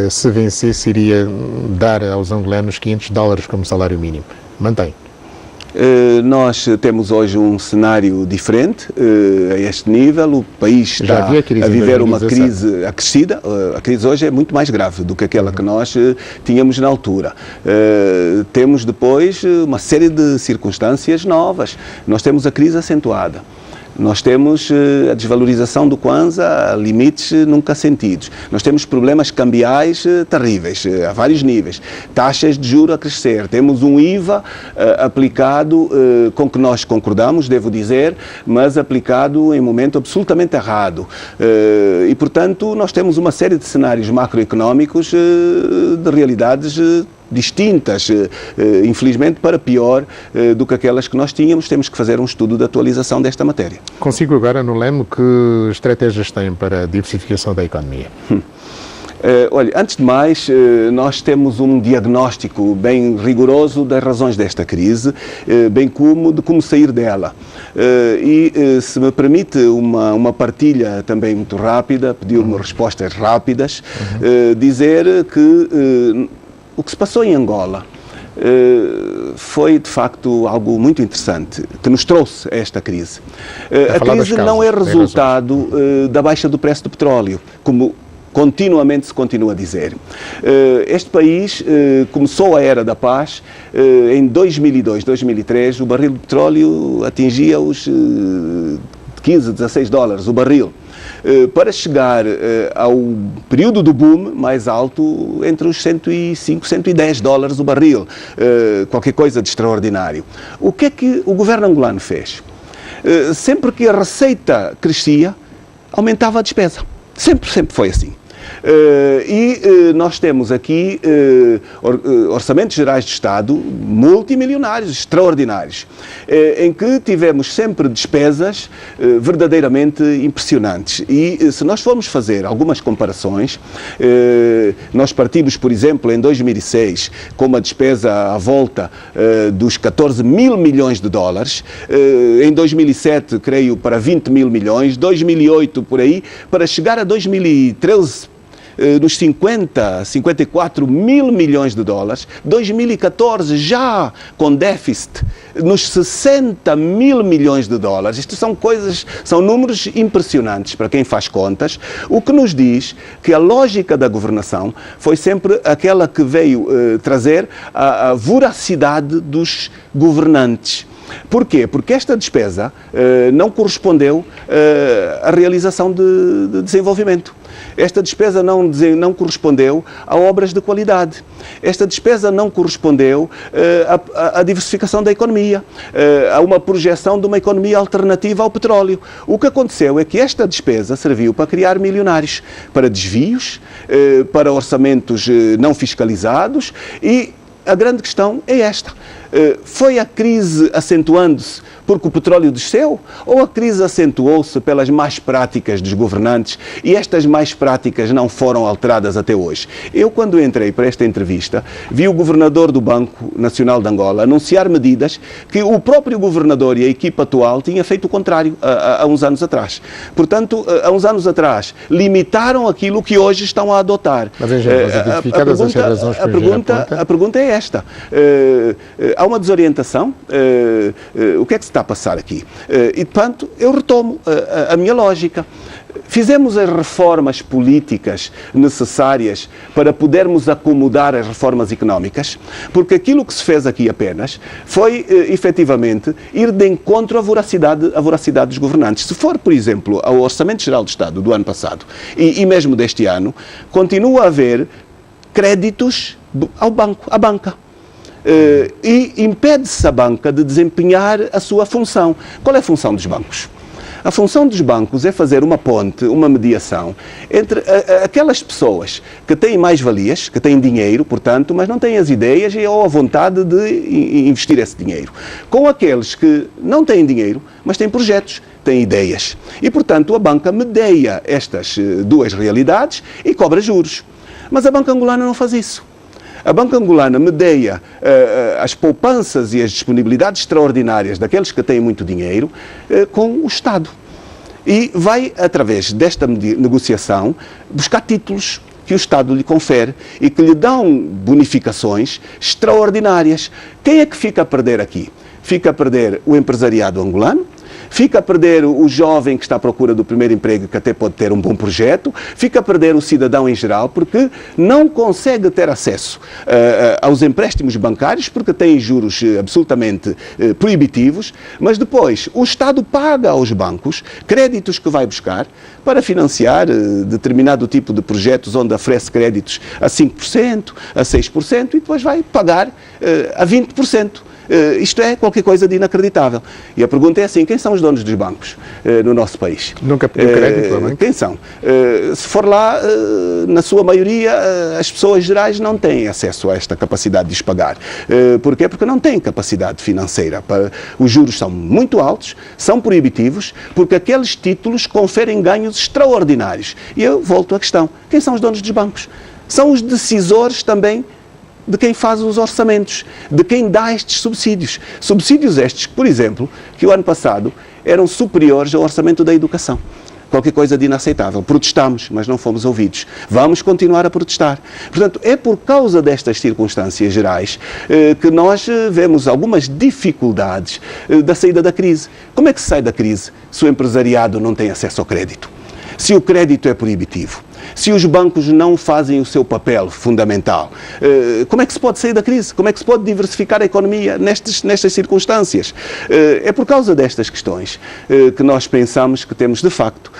se vencesse, iria dar aos angolanos $500 como salário mínimo. Mantém? Nós temos hoje um cenário diferente a este nível. O país está a viver uma crise acrescida. A crise hoje é muito mais grave do que aquela que nós tínhamos na altura. Temos depois uma série de circunstâncias novas. Nós temos a crise acentuada. Nós temos a desvalorização do Kwanza a limites nunca sentidos. Nós temos problemas cambiais terríveis, a vários níveis. Taxas de juros a crescer. Temos um IVA aplicado, com que nós concordamos, devo dizer, mas aplicado em momento absolutamente errado. E, portanto, nós temos uma série de cenários macroeconómicos de realidades distintas, infelizmente para pior do que aquelas que nós tínhamos. Temos que fazer um estudo de atualização desta matéria. Consigo agora, no Leme, que estratégias tem para a diversificação da economia? Olha, antes de mais, nós temos um diagnóstico bem rigoroso das razões desta crise, bem como de como sair dela. Se me permite uma partilha também muito rápida, pediu-me respostas rápidas, dizer que o que se passou em Angola foi, de facto, algo muito interessante, que nos trouxe a esta crise. A crise não é resultado da baixa do preço do petróleo, como continuamente se continua a dizer. Este país começou a Era da Paz em 2002, 2003, o barril de petróleo atingia os 15, 16 dólares o barril. Para chegar ao período do boom mais alto, entre os 105, 110 dólares o barril, qualquer coisa de extraordinário. O que é que o governo angolano fez? Sempre que a receita crescia, aumentava a despesa. Sempre foi assim. Nós temos aqui orçamentos gerais de Estado multimilionários, extraordinários, em que tivemos sempre despesas verdadeiramente impressionantes. E se nós formos fazer algumas comparações, nós partimos, por exemplo, em 2006, com uma despesa à volta dos 14 mil milhões de dólares, em 2007, creio, para 20 mil milhões, 2008 por aí, para chegar a 2013, nos 54 mil milhões de dólares, 2014 já com déficit nos 60 mil milhões de dólares. Isto são números impressionantes para quem faz contas, o que nos diz que a lógica da governação foi sempre aquela que veio trazer a voracidade dos governantes. Porquê? Porque esta despesa não correspondeu à realização de desenvolvimento. Esta despesa não correspondeu a obras de qualidade. Esta despesa não correspondeu à diversificação da economia, a uma projeção de uma economia alternativa ao petróleo. O que aconteceu é que esta despesa serviu para criar milionários, para desvios, para orçamentos não fiscalizados e a grande questão é esta. Foi a crise acentuando-se porque o petróleo desceu? Ou a crise acentuou-se pelas más práticas dos governantes e estas más práticas não foram alteradas até hoje? Eu, quando entrei para esta entrevista, vi o governador do Banco Nacional de Angola anunciar medidas que o próprio governador e a equipa atual tinham feito o contrário há uns anos atrás. Portanto, há uns anos atrás, limitaram aquilo que hoje estão a adotar. Mas, identificadas as razões que a pergunta é esta. Há uma desorientação? O que é que se está a passar aqui? E, portanto, eu retomo a minha lógica. Fizemos as reformas políticas necessárias para podermos acomodar as reformas económicas, porque aquilo que se fez aqui apenas foi, efetivamente, ir de encontro à voracidade dos governantes. Se for, por exemplo, ao Orçamento Geral do Estado do ano passado e mesmo deste ano, continua a haver créditos à banca. E impede-se a banca de desempenhar a sua função. Qual é a função dos bancos? A função dos bancos é fazer uma ponte, uma mediação entre aquelas pessoas que têm mais-valias, que têm dinheiro, portanto, mas não têm as ideias ou a vontade de investir esse dinheiro, com aqueles que não têm dinheiro, mas têm projetos, têm ideias. E, portanto, a banca medeia estas duas realidades e cobra juros. Mas a banca angolana não faz isso. A banca angolana medeia as poupanças e as disponibilidades extraordinárias daqueles que têm muito dinheiro com o Estado. E vai, através desta negociação, buscar títulos que o Estado lhe confere e que lhe dão bonificações extraordinárias. Quem é que fica a perder aqui? fica a perder o empresariado angolano, fica a perder o jovem que está à procura do primeiro emprego, que até pode ter um bom projeto, fica a perder o cidadão em geral, porque não consegue ter acesso aos empréstimos bancários, porque têm juros absolutamente proibitivos, mas depois o Estado paga aos bancos créditos que vai buscar para financiar determinado tipo de projetos onde oferece créditos a 5%, a 6% e depois vai pagar a 20%. Isto é qualquer coisa de inacreditável. E a pergunta é assim, quem são os donos dos bancos no nosso país? Nunca pediu crédito também? Quem são? Se for lá, na sua maioria, as pessoas gerais não têm acesso a esta capacidade de os pagar. Porquê? Porque não têm capacidade financeira. Os juros são muito altos, são proibitivos, porque aqueles títulos conferem ganhos extraordinários. E eu volto à questão, quem são os donos dos bancos? São os decisores também de quem faz os orçamentos, de quem dá estes subsídios. Subsídios estes, por exemplo, que o ano passado eram superiores ao orçamento da educação. Qualquer coisa de inaceitável. Protestámos, mas não fomos ouvidos. Vamos continuar a protestar. Portanto, é por causa destas circunstâncias gerais que nós vemos algumas dificuldades da saída da crise. Como é que se sai da crise se o empresariado não tem acesso ao crédito? Se o crédito é proibitivo? Se os bancos não fazem o seu papel fundamental, como é que se pode sair da crise? Como é que se pode diversificar a economia nestas circunstâncias? É por causa destas questões que nós pensamos que temos, de facto,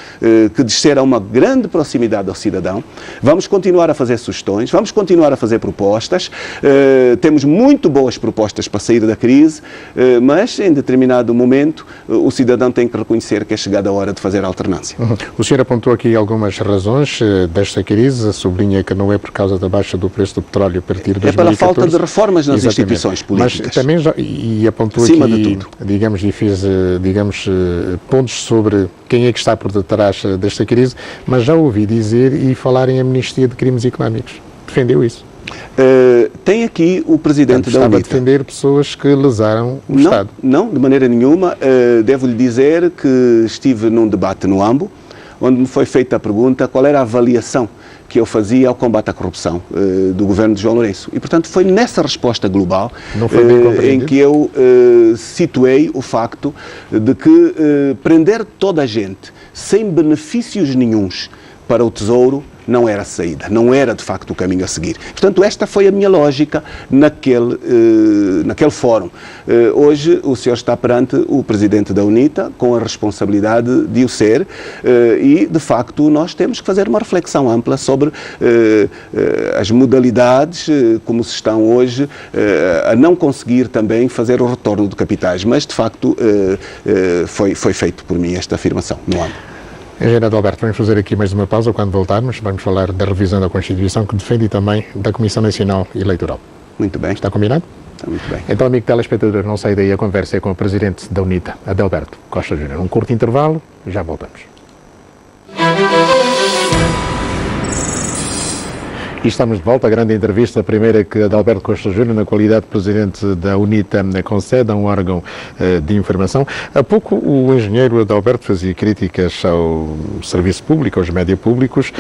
que descer a uma grande proximidade ao cidadão. Vamos continuar a fazer sugestões, vamos continuar a fazer propostas. Temos muito boas propostas para sair da crise, mas em determinado momento o cidadão tem que reconhecer que é chegada a hora de fazer a alternância. O senhor apontou aqui algumas razões desta crise, sublinha que não é por causa da baixa do preço do petróleo a partir de 2014. É pela falta de reformas nas instituições políticas. Mas também apontou acima aqui, de tudo, digamos, e fez, pontos sobre quem é que está por detrás desta crise, mas já ouvi dizer e falar em amnistia de crimes económicos. Defendeu isso? Tem aqui o Presidente da UNITA. Estava a defender pessoas que lesaram o Estado. Não, de maneira nenhuma. Devo-lhe dizer que estive num debate no AMBO, onde me foi feita a pergunta qual era a avaliação que eu fazia ao combate à corrupção do governo de João Lourenço. E, portanto, foi nessa resposta global em que eu situei o facto de que prender toda a gente sem benefícios nenhuns para o Tesouro não era a saída, não era de facto o caminho a seguir. Portanto, esta foi a minha lógica naquele fórum. Hoje o senhor está perante o Presidente da UNITA com a responsabilidade de o ser e, de facto, nós temos que fazer uma reflexão ampla sobre as modalidades como se estão hoje a não conseguir também fazer o retorno de capitais. Mas, de facto, foi feito por mim esta afirmação no âmbito. Engenheiro Adalberto, vamos fazer aqui mais uma pausa. Quando voltarmos, vamos falar da revisão da Constituição que defende e também da Comissão Nacional Eleitoral. Muito bem. Está combinado? Está muito bem. Então, amigo telespectador, não sai daí, a conversa é com o Presidente da UNITA, Adalberto Costa Júnior. Um curto intervalo, já voltamos. E estamos de volta, a grande entrevista, a primeira que Adalberto Costa Júnior, na qualidade de Presidente da UNITA, concede a um órgão de informação. Há pouco o engenheiro Adalberto fazia críticas ao serviço público, aos média públicos.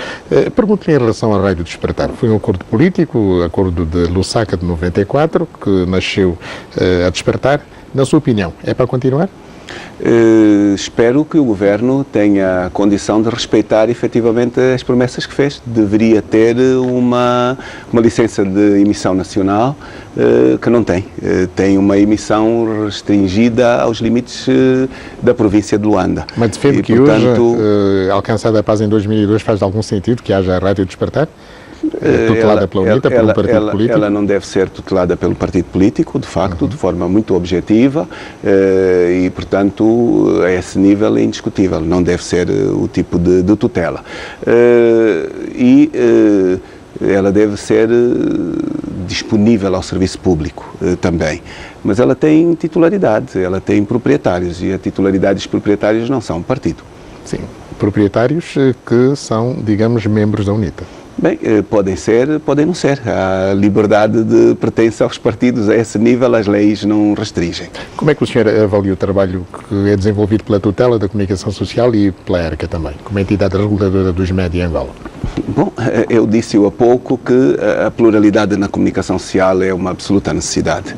Pergunto-lhe em relação à Rádio Despertar. Foi um acordo político, o acordo de Lusaka de 94, que nasceu a Despertar. Na sua opinião, é para continuar? Espero que o Governo tenha a condição de respeitar efetivamente as promessas que fez. Deveria ter uma licença de emissão nacional que não tem. Tem uma emissão restringida aos limites da província de Luanda. Mas defende que portanto, hoje, alcançada a paz em 2002, faz algum sentido que haja a Rádio Despertar? Tutelada pela UNITA, por um partido político? Ela não deve ser tutelada pelo partido político, de facto, de forma muito objetiva e, portanto, a esse nível é indiscutível, não deve ser o tipo de tutela. Ela deve ser disponível ao serviço público também, mas ela tem titularidade, ela tem proprietários e a titularidade dos proprietários não são partido. Sim, proprietários que são, digamos, membros da UNITA. Bem, podem ser, podem não ser. A liberdade de pertence aos partidos. A esse nível as leis não restringem. Como é que o senhor avalia o trabalho que é desenvolvido pela tutela da comunicação social e pela ERCA também, como entidade reguladora dos média em Angola? Bom, eu disse há pouco que a pluralidade na comunicação social é uma absoluta necessidade,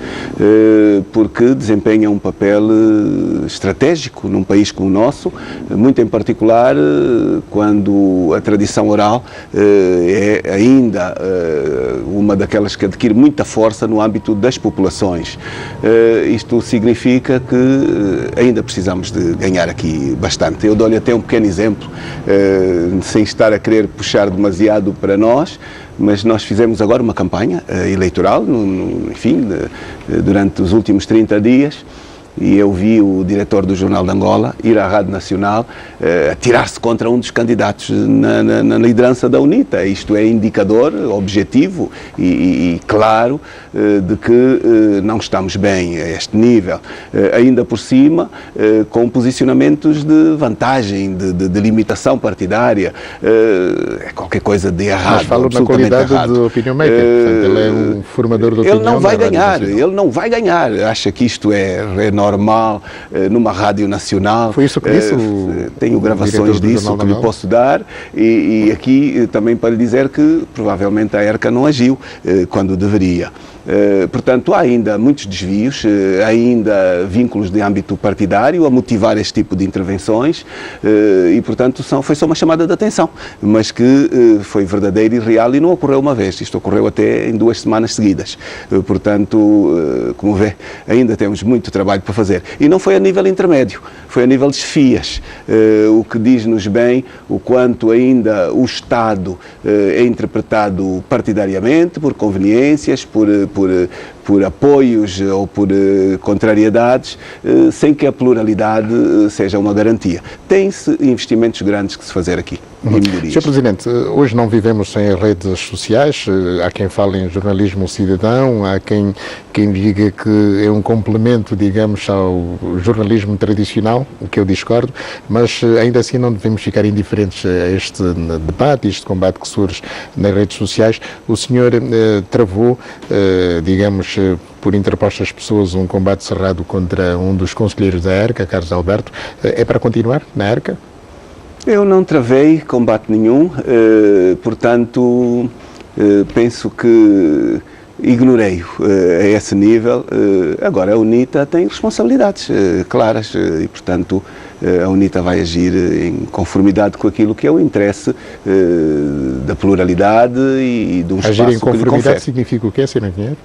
porque desempenha um papel estratégico num país como o nosso, muito em particular quando a tradição oral é ainda uma daquelas que adquire muita força no âmbito das populações. Isto significa que ainda precisamos de ganhar aqui bastante. Eu dou-lhe até um pequeno exemplo, sem estar a querer puxar demasiado para nós, mas nós fizemos agora uma campanha eleitoral, enfim, durante os últimos 30 dias, e eu vi o diretor do Jornal de Angola ir à Rádio Nacional atirar-se contra um dos candidatos na liderança da UNITA. Isto é indicador objetivo e claro de que não estamos bem a este nível. Ainda por cima, com posicionamentos de vantagem, de limitação partidária, é qualquer coisa de errado. Mas falo na qualidade de opinion maker, portanto, ele é um formador de opinião. Ele não vai ganhar, acha que isto é normal numa rádio nacional. Foi isso que disse tenho gravações disso que lhe posso dar e aqui também para lhe dizer que provavelmente a ERCA não agiu quando deveria. Portanto, há ainda muitos desvios, ainda vínculos de âmbito partidário a motivar este tipo de intervenções e, portanto, foi só uma chamada de atenção, mas que foi verdadeira e real e não ocorreu uma vez, isto ocorreu até em 2 semanas seguidas. Portanto, como vê, ainda temos muito trabalho para fazer. E não foi a nível intermédio, foi a nível de chefias, o que diz-nos bem o quanto ainda o Estado é interpretado partidariamente, por conveniências, por apoios ou por contrariedades, sem que a pluralidade seja uma garantia. Tem-se investimentos grandes que se fazer aqui. Sr. Presidente, hoje não vivemos sem redes sociais, há quem fale em jornalismo cidadão, há quem diga que é um complemento, digamos, ao jornalismo tradicional, o que eu discordo, mas ainda assim não devemos ficar indiferentes a este debate, este combate que surge nas redes sociais. O senhor travou, digamos, por interpostas pessoas, um combate cerrado contra um dos conselheiros da ERCA, Carlos Alberto. É para continuar na ERCA? Eu não travei combate nenhum, portanto, penso que ignorei-o a esse nível. Agora, a UNITA tem responsabilidades claras e, portanto, a UNITA vai agir em conformidade com aquilo que é o interesse da pluralidade e de um espaço que lhe confere. Agir em conformidade significa o quê, Sr. Engenheiro?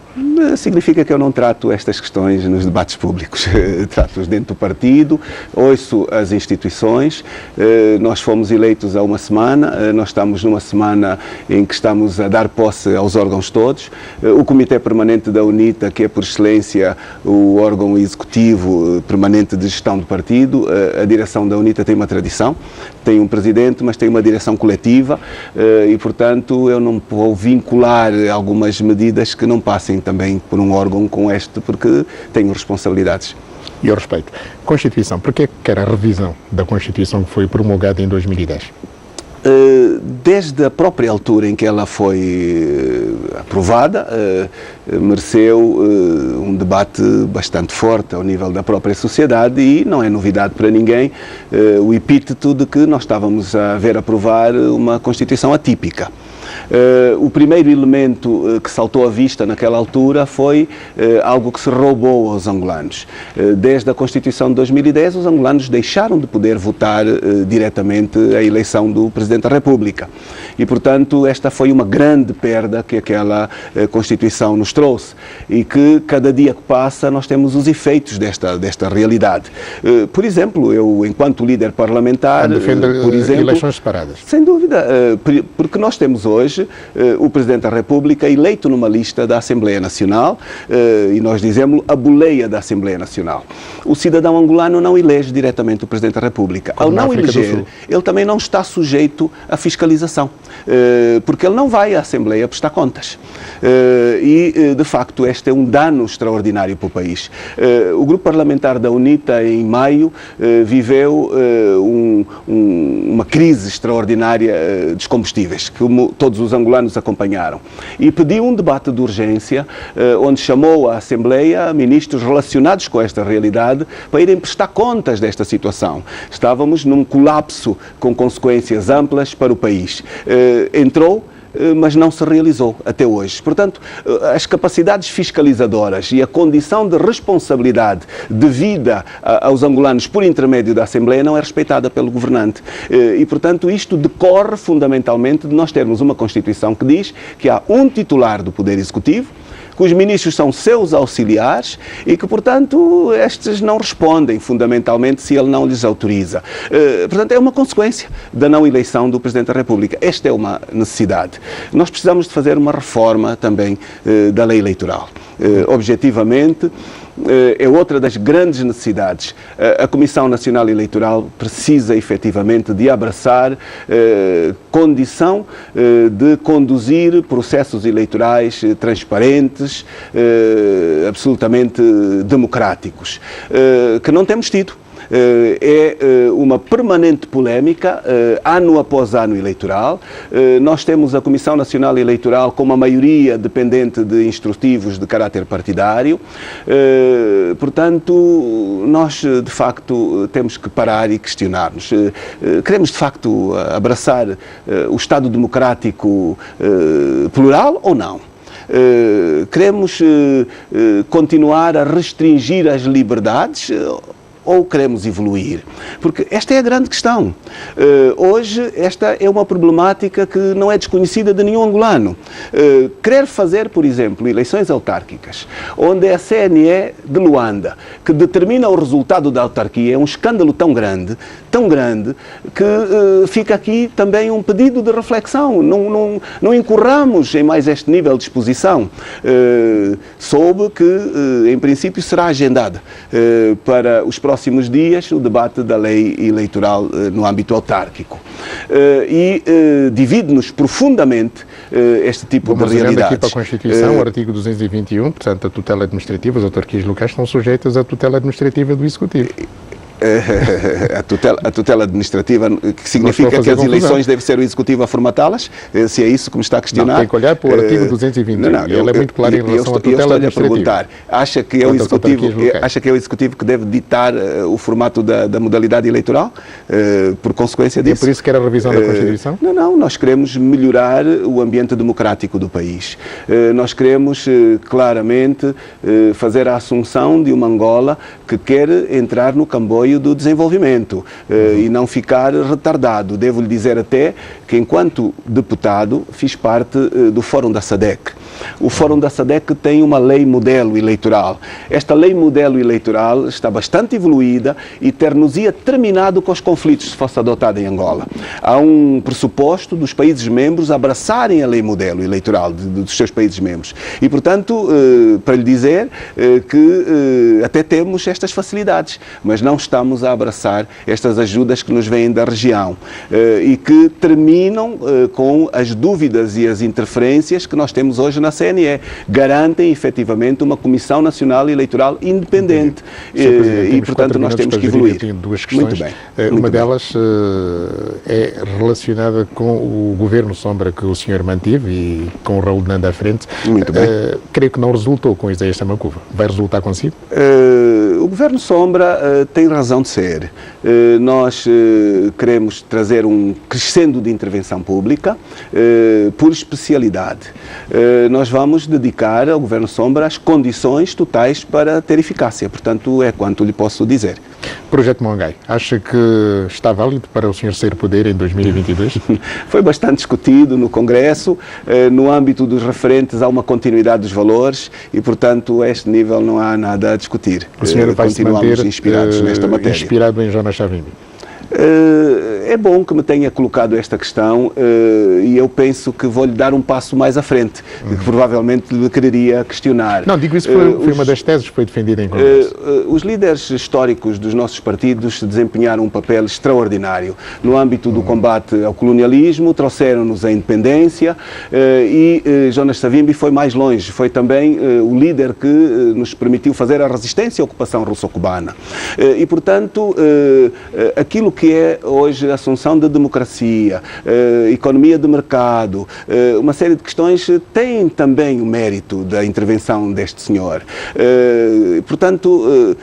Significa que eu não trato estas questões nos debates públicos, trato-os dentro do partido, ouço as instituições. Nós fomos eleitos há uma semana, nós estamos numa semana em que estamos a dar posse aos órgãos todos. O Comitê Permanente da UNITA, que é por excelência o órgão executivo permanente de gestão do partido, a direção da UNITA tem uma tradição, tem um presidente, mas tem uma direção coletiva e, portanto, eu não vou vincular algumas medidas que não passem também por um órgão como este, porque tenho responsabilidades. E ao respeito, Constituição, por que quer a revisão da Constituição que foi promulgada em 2010? Desde a própria altura em que ela foi aprovada, mereceu um debate bastante forte ao nível da própria sociedade e não é novidade para ninguém o epíteto de que nós estávamos a ver aprovar uma Constituição atípica. O primeiro elemento que saltou à vista naquela altura foi algo que se roubou aos angolanos. Desde a Constituição de 2010, os angolanos deixaram de poder votar diretamente a eleição do Presidente da República. E, portanto, esta foi uma grande perda que aquela Constituição nos trouxe e que, cada dia que passa, nós temos os efeitos desta realidade. Por exemplo, eu, enquanto líder parlamentar... defende eleições separadas. Sem dúvida, porque nós temos hoje o Presidente da República eleito numa lista da Assembleia Nacional e nós dizemos a boleia da Assembleia Nacional. O cidadão angolano não elege diretamente o Presidente da República. Ao não eleger, ele também não está sujeito à fiscalização, porque ele não vai à Assembleia prestar contas. E, de facto, este é um dano extraordinário para o país. O Grupo Parlamentar da UNITA, em maio, viveu uma crise extraordinária dos combustíveis, como todos os angolanos acompanharam. E pediu um debate de urgência, onde chamou à Assembleia ministros relacionados com esta realidade para irem prestar contas desta situação. Estávamos num colapso com consequências amplas para o país. Entrou, mas não se realizou até hoje. Portanto, as capacidades fiscalizadoras e a condição de responsabilidade devida aos angolanos por intermédio da Assembleia não é respeitada pelo governante. E, portanto, isto decorre fundamentalmente de nós termos uma Constituição que diz que há um titular do Poder Executivo, que os ministros são seus auxiliares e que, portanto, estes não respondem fundamentalmente se ele não lhes autoriza. Portanto, é uma consequência da não eleição do Presidente da República. Esta é uma necessidade. Nós precisamos de fazer uma reforma também da lei eleitoral. Objetivamente, é outra das grandes necessidades. A Comissão Nacional Eleitoral precisa efetivamente de abraçar condição de conduzir processos eleitorais transparentes, absolutamente democráticos, que não temos tido. É uma permanente polémica, ano após ano eleitoral. Nós temos a Comissão Nacional Eleitoral com uma maioria dependente de instrutivos de caráter partidário. Portanto, nós, de facto, temos que parar e questionar-nos. Queremos, de facto, abraçar o Estado democrático plural ou não? Queremos continuar a restringir as liberdades ou queremos evoluir? Porque esta é a grande questão. Hoje, esta é uma problemática que não é desconhecida de nenhum angolano. Querer fazer, por exemplo, eleições autárquicas, onde é a CNE de Luanda, que determina o resultado da autarquia, é um escândalo tão grande, que fica aqui também um pedido de reflexão. Não incorramos em mais este nível de exposição. Soube que, em princípio, será agendada para os próximos dias o debate da lei eleitoral no âmbito autárquico. E divide-nos profundamente este tipo de realidades. Aqui para a Constituição, o artigo 221, portanto, a tutela administrativa, as autarquias locais estão sujeitas à tutela administrativa do Executivo. A tutela administrativa, que significa que as eleições deve ser o Executivo a formatá-las? Se é isso que me está a questionar? Não, tem que olhar para o artigo 221. Ele é muito claro em relação à tutela administrativa. Acha que é o Executivo que deve ditar o formato da modalidade eleitoral? Por consequência disso? É por isso que era a revisão da Constituição? Não, nós queremos melhorar o ambiente democrático do país. Nós queremos claramente fazer a assunção de uma Angola que quer entrar no camboio do desenvolvimento e não ficar retardado. Devo lhe dizer até que, enquanto deputado, fiz parte do Fórum da SADC. O Fórum da SADC tem uma lei modelo eleitoral. Esta lei modelo eleitoral está bastante evoluída e ter-nos-ia terminado com os conflitos se fosse adotada em Angola. Há um pressuposto dos países membros abraçarem a lei modelo eleitoral dos seus países membros. E, portanto, para lhe dizer que até temos estas facilidades, mas não estamos a abraçar estas ajudas que nos vêm da região e que terminam com as dúvidas e as interferências que nós temos hoje na CNE. Garantem, efetivamente, uma Comissão Nacional Eleitoral independente. E, portanto, nós temos que evoluir. Tenho duas questões. Muito bem. Uma delas é relacionada com o governo sombra que o senhor manteve e com o Raul Nanda à frente. Muito bem. Creio que não resultou com Isaías Samacuva. Vai resultar consigo? O governo sombra tem razão de ser. Nós queremos trazer um crescendo de intervenção pública por especialidade. Nós vamos dedicar ao Governo Sombra as condições totais para ter eficácia. Portanto, é quanto lhe posso dizer. Projeto Mongai, acha que está válido para o senhor sair poder em 2022? Foi bastante discutido no Congresso. No âmbito dos referentes há uma continuidade dos valores e, portanto, a este nível não há nada a discutir. O senhor vai se manter inspirados nesta matéria. Inspirado em Jonas Savimbi? É bom que me tenha colocado esta questão e eu penso que vou-lhe dar um passo mais à frente, que provavelmente lhe quereria questionar. Não, digo isso foi uma das teses que foi defendida em Congresso. Os líderes históricos dos nossos partidos desempenharam um papel extraordinário no âmbito do combate ao colonialismo, trouxeram-nos a independência e Jonas Savimbi foi mais longe, foi também o líder que nos permitiu fazer a resistência à ocupação russo-cubana. E, portanto, aquilo que que é hoje a assunção da democracia, economia de mercado, uma série de questões têm também o mérito da intervenção deste senhor. Portanto,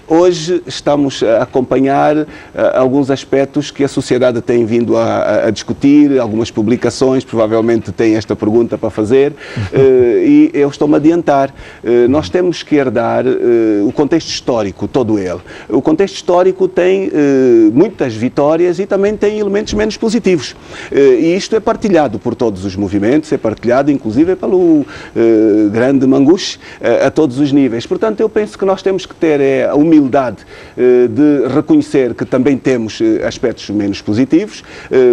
hoje estamos a acompanhar alguns aspectos que a sociedade tem vindo a discutir, algumas publicações provavelmente têm esta pergunta para fazer, e eu estou-me a adiantar. Nós temos que herdar o contexto histórico, todo ele. O contexto histórico tem muitas vitórias e também tem elementos menos positivos. E isto é partilhado por todos os movimentos, é partilhado inclusive pelo grande Manguche a todos os níveis. Portanto, eu penso que nós temos que ter a humildade de reconhecer que também temos aspectos menos positivos,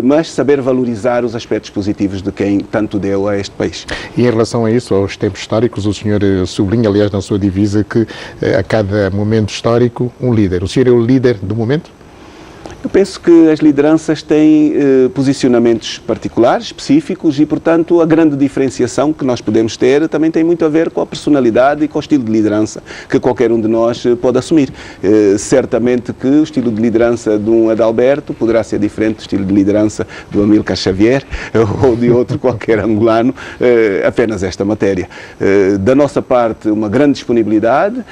mas saber valorizar os aspectos positivos de quem tanto deu a este país. E em relação a isso, aos tempos históricos, o senhor sublinha, aliás, na sua divisa, que a cada momento histórico, um líder. O senhor é o líder do momento? Eu penso que as lideranças têm posicionamentos particulares, específicos, e, portanto, a grande diferenciação que nós podemos ter também tem muito a ver com a personalidade e com o estilo de liderança que qualquer um de nós pode assumir. Certamente que o estilo de liderança de um Adalberto poderá ser diferente do estilo de liderança do Amílcar Xavier ou de outro qualquer angolano, apenas esta matéria. Da nossa parte, uma grande disponibilidade,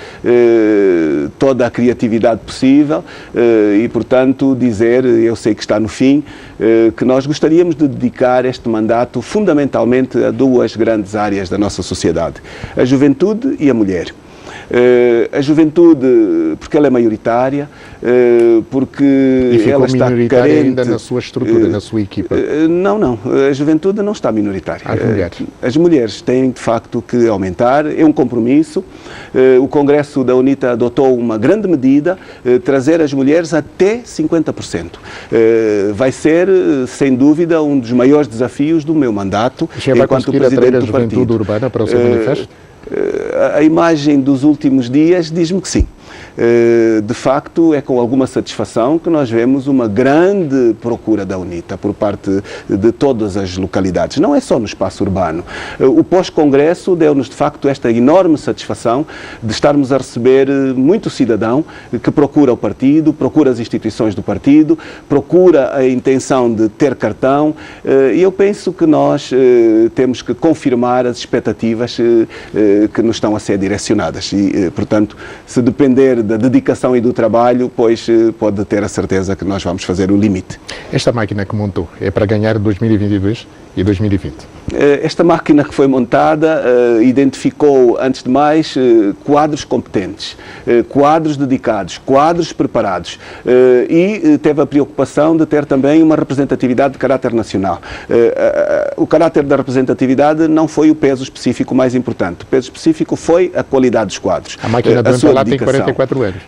toda a criatividade possível e, portanto, dizer, eu sei que está no fim, que nós gostaríamos de dedicar este mandato fundamentalmente a duas grandes áreas da nossa sociedade, a juventude e a mulher. A juventude, porque ela é maioritária, porque ela está carente... ainda na sua estrutura, na sua equipa? Não. A juventude não está minoritária. As mulheres? As mulheres têm, de facto, que aumentar. É um compromisso. O Congresso da UNITA adotou uma grande medida, trazer as mulheres até 50%. Vai ser, sem dúvida, um dos maiores desafios do meu mandato enquanto presidente do partido. A juventude urbana para o seu manifesto? A imagem dos últimos dias diz-me que sim. De facto, é com alguma satisfação que nós vemos uma grande procura da UNITA por parte de todas as localidades. Não é só no espaço urbano. O pós-congresso deu-nos, de facto, esta enorme satisfação de estarmos a receber muito cidadão que procura o partido, procura as instituições do partido, procura a intenção de ter cartão, e eu penso que nós temos que confirmar as expectativas que nos estão a ser direcionadas. E, portanto, se depender da dedicação e do trabalho, pois pode ter a certeza que nós vamos fazer o limite. Esta máquina que montou é para ganhar 2022 e 2020? Esta máquina que foi montada identificou, antes de mais, quadros competentes, quadros dedicados, quadros preparados e teve a preocupação de ter também uma representatividade de caráter nacional. O caráter da representatividade não foi o peso específico mais importante. O peso específico foi a qualidade dos quadros. A máquina do MPLA tem 44 anos.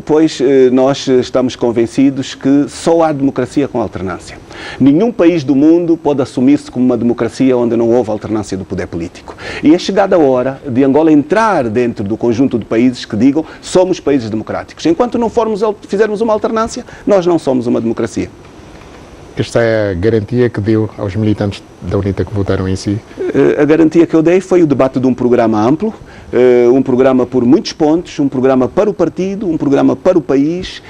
Pois nós estamos convencidos que só há democracia com alternância. Nenhum país do mundo pode assumir-se como uma democracia onde não houve alternância do poder político. E é chegada a hora de Angola entrar dentro do conjunto de países que digam somos países democráticos. Enquanto não fizermos uma alternância, nós não somos uma democracia. Esta é a garantia que deu aos militantes da UNITA que votaram em si? A garantia que eu dei foi o debate de um programa amplo, um programa por muitos pontos, um programa para o partido, um programa para o país,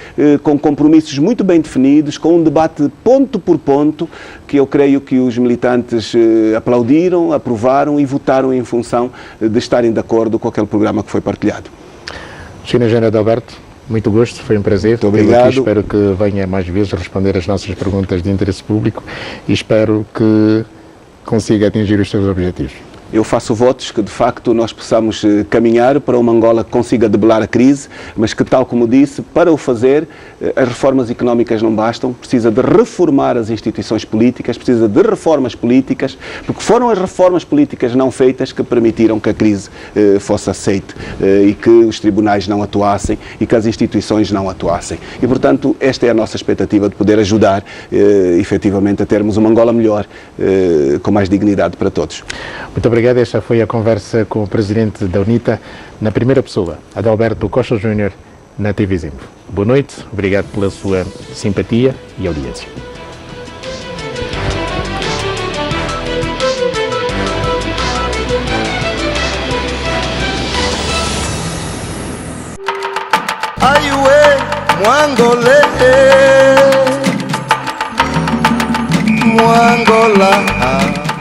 com compromissos muito bem definidos, com um debate ponto por ponto, que eu creio que os militantes aplaudiram, aprovaram e votaram em função de estarem de acordo com aquele programa que foi partilhado. Sr. Engenheiro Adalberto, muito gosto, foi um prazer. Muito obrigado. Aqui, espero que venha mais vezes responder as nossas perguntas de interesse público e espero que consiga atingir os seus objetivos. Eu faço votos que, de facto, nós possamos caminhar para uma Angola que consiga debelar a crise, mas que, tal como disse, para o fazer, as reformas económicas não bastam, precisa de reformar as instituições políticas, precisa de reformas políticas, porque foram as reformas políticas não feitas que permitiram que a crise fosse aceite e que os tribunais não atuassem e que as instituições não atuassem. E, portanto, esta é a nossa expectativa de poder ajudar, efetivamente, a termos uma Angola melhor, com mais dignidade para todos. Muito obrigado. Esta foi a conversa com o presidente da UNITA, na primeira pessoa, Adalberto Costa Júnior, na TV Zimbo. Boa noite, obrigado pela sua simpatia e audiência. Aiuê, Mwangolê. Angola.